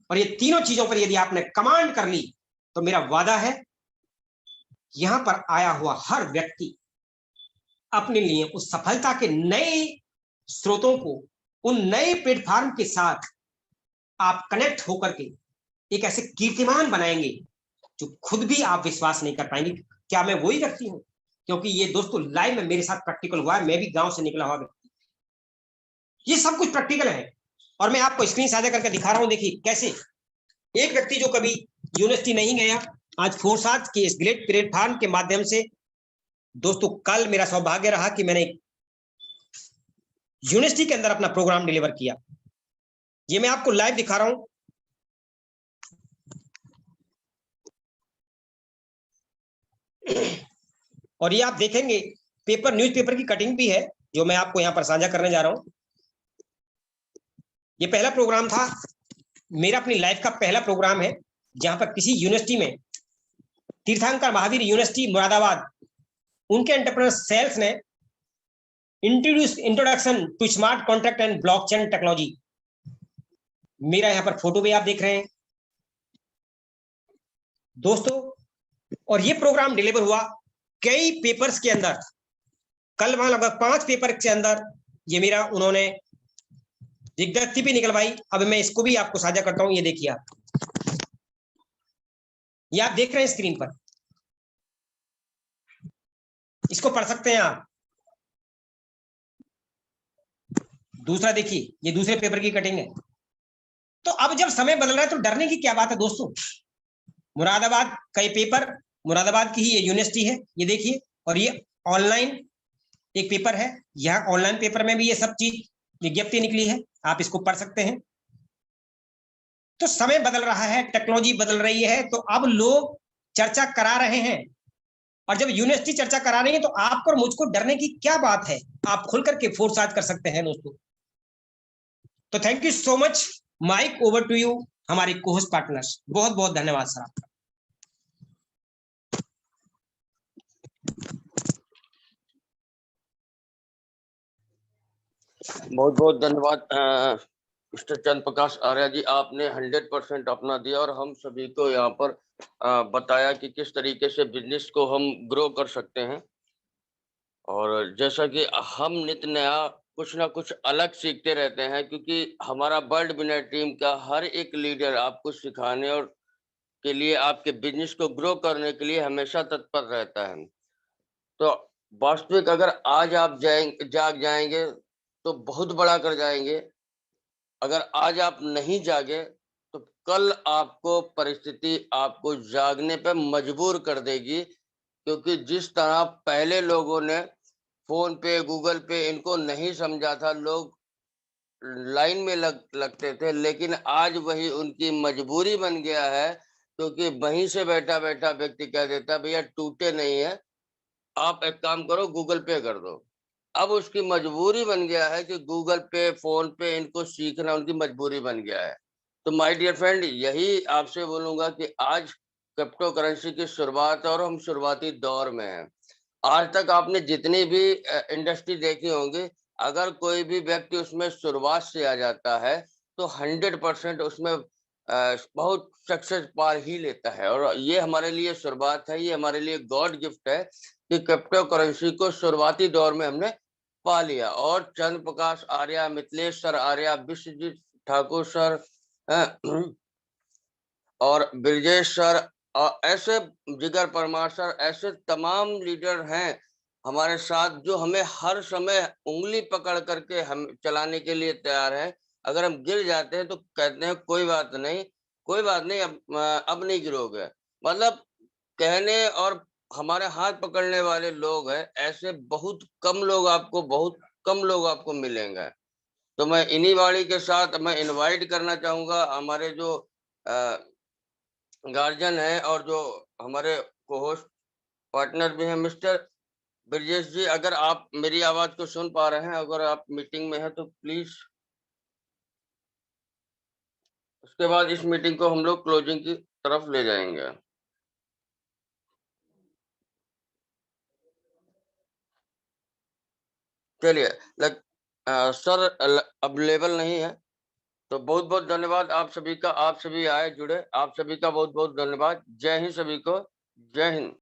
और ये तीनों चीजों पर यदि आपने कमांड कर ली, तो मेरा वादा है यहां पर आया हुआ हर व्यक्ति अपने लिए उस सफलता के नए स्रोतों को, उन नए प्लेटफॉर्म के साथ आप कनेक्ट होकर के एक ऐसे कीर्तिमान बनाएंगे जो खुद भी आप विश्वास नहीं कर पाएंगे क्या मैं वही व्यक्ति हूं। क्योंकि ये दोस्तों लाइव में मेरे साथ प्रैक्टिकल हुआ है, मैं भी गांव से निकला हुआ व्यक्ति, ये सब कुछ प्रैक्टिकल है। और मैं आपको स्क्रीन साझा करके दिखा रहा हूं, देखिए कैसे एक व्यक्ति जो कभी यूनिवर्सिटी नहीं गया, आज फोर्साज के इस ग्रेट प्लेटफॉर्म के माध्यम से दोस्तों, कल मेरा सौभाग्य रहा कि मैंने यूनिवर्सिटी के अंदर अपना प्रोग्राम डिलीवर किया। ये मैं आपको लाइव दिखा रहा हूं। और ये आप देखेंगे पेपर, न्यूज़पेपर की कटिंग भी है जो मैं आपको यहां पर साझा करने जा रहा हूं। ये पहला प्रोग्राम था मेरा, अपनी लाइफ का पहला प्रोग्राम है जहां पर किसी यूनिवर्सिटी में, तीर्थंकर महावीर यूनिवर्सिटी मुरादाबाद, उनके एंटरप्रेन्योर सेल्स ने introduction to smart contract and blockchain technology, मेरा यहां पर फोटो भी आप देख रहे हैं दोस्तों। और ये प्रोग्राम डिलीवर हुआ कई पेपर्स के अंदर, कल वहां लगभग 5 पेपर के अंदर ये मेरा उन्होंने विज्ञप्ति भी निकलवाई। अब मैं इसको भी आपको साझा करता हूं, ये देखिए आप, ये आप देख रहे हैं स्क्रीन पर, इसको पढ़ सकते हैं आप। दूसरा देखिए, ये दूसरे पेपर की कटिंग है। तो अब जब समय बदल रहा है तो डरने की क्या बात है दोस्तों। मुरादाबाद का ये पेपर, मुरादाबाद की ही ये यूनिवर्सिटी है, ये देखिए। और ये ऑनलाइन एक पेपर है, यहाँ ऑनलाइन पेपर में भी ये सब चीज विज्ञप्ति निकली है, आप इसको पढ़ सकते हैं। तो समय बदल रहा है, टेक्नोलॉजी बदल रही है, तो अब लोग चर्चा करा रहे हैं, और जब यूनिवर्सिटी चर्चा करा रही है तो आपको और मुझको डरने की क्या बात है, आप खुल करके फोर्स आज कर सकते हैं दोस्तों। तो thank you so much, mic over to you हमारे कोहोस्ट पार्टनर्स, बहुत बहुत धन्यवाद सर आपका। बहुत बहुत धन्यवाद मिस्टर चंद्र प्रकाश आर्य जी, आपने 100% अपना दिया और हम सभी को यहाँ पर बताया कि किस तरीके से बिजनेस को हम ग्रो कर सकते हैं। और जैसा कि हम नित्य नया कुछ ना कुछ अलग सीखते रहते हैं, क्योंकि हमारा वर्ल्ड विनर टीम का हर एक लीडर आपको सिखाने और के लिए, आपके बिजनेस को ग्रो करने के लिए हमेशा तत्पर रहता है। तो वास्तविक अगर आज आप जाग जाएंगे तो बहुत बड़ा कर जाएंगे। अगर आज आप नहीं जागे तो कल आपको परिस्थिति आपको जागने पे मजबूर कर देगी, क्योंकि जिस तरह पहले लोगों ने फोन पे, गूगल पे इनको नहीं समझा था, लोग लाइन में लगते थे, लेकिन आज वही उनकी मजबूरी बन गया है, क्योंकि वहीं से बैठा बैठा व्यक्ति कह देता भैया टूटे नहीं है, आप एक काम करो गूगल पे कर दो। अब उसकी मजबूरी बन गया है कि गूगल पे, फोन पे इनको सीखना उनकी मजबूरी बन गया है। तो माय डियर फ्रेंड, यही आपसे बोलूंगा कि आज क्रिप्टो करेंसी की शुरुआत है और हम शुरुआती दौर में हैं। आज तक आपने जितनी भी इंडस्ट्री देखी होंगी, अगर कोई भी व्यक्ति उसमें शुरुआत से आ जाता है तो 100% उसमें बहुत सक्सेस पा ही लेता है। और ये हमारे लिए शुरुआत है, ये हमारे लिए गॉड गिफ्ट है कि क्रिप्टो करेंसी को शुरुआती दौर में हमने पा लिया। और चंद्र प्रकाश आर्य, मिथिलेश सर आर्य, विश्वजीत ठाकुर सर और ब्रजेश सर, ऐसे जिगर परमार सर, ऐसे तमाम लीडर हैं हमारे साथ जो हमें हर समय उंगली पकड़ करके हम चलाने के लिए तैयार हैं। अगर हम गिर जाते हैं तो कहते हैं कोई बात नहीं, कोई बात नहीं, अब नहीं गिरोगे। मतलब कहने और हमारे हाथ पकड़ने वाले लोग हैं, ऐसे बहुत कम लोग आपको मिलेंगे। तो मैं इन्हीं वाणी के साथ मैं इनवाइट करना चाहूंगा हमारे जो गार्जियन है और जो हमारे को-होस्ट पार्टनर भी हैं, मिस्टर ब्रजेश जी, अगर आप मेरी आवाज को सुन पा रहे हैं, अगर आप मीटिंग में हैं तो प्लीज, उसके बाद इस मीटिंग को हम लोग क्लोजिंग की तरफ ले जाएंगे। चलिए, सर अवेलेबल नहीं है, तो बहुत बहुत धन्यवाद आप सभी का, आप सभी आए जुड़े, आप सभी का बहुत बहुत धन्यवाद। जय हिंद सभी को, जय हिंद।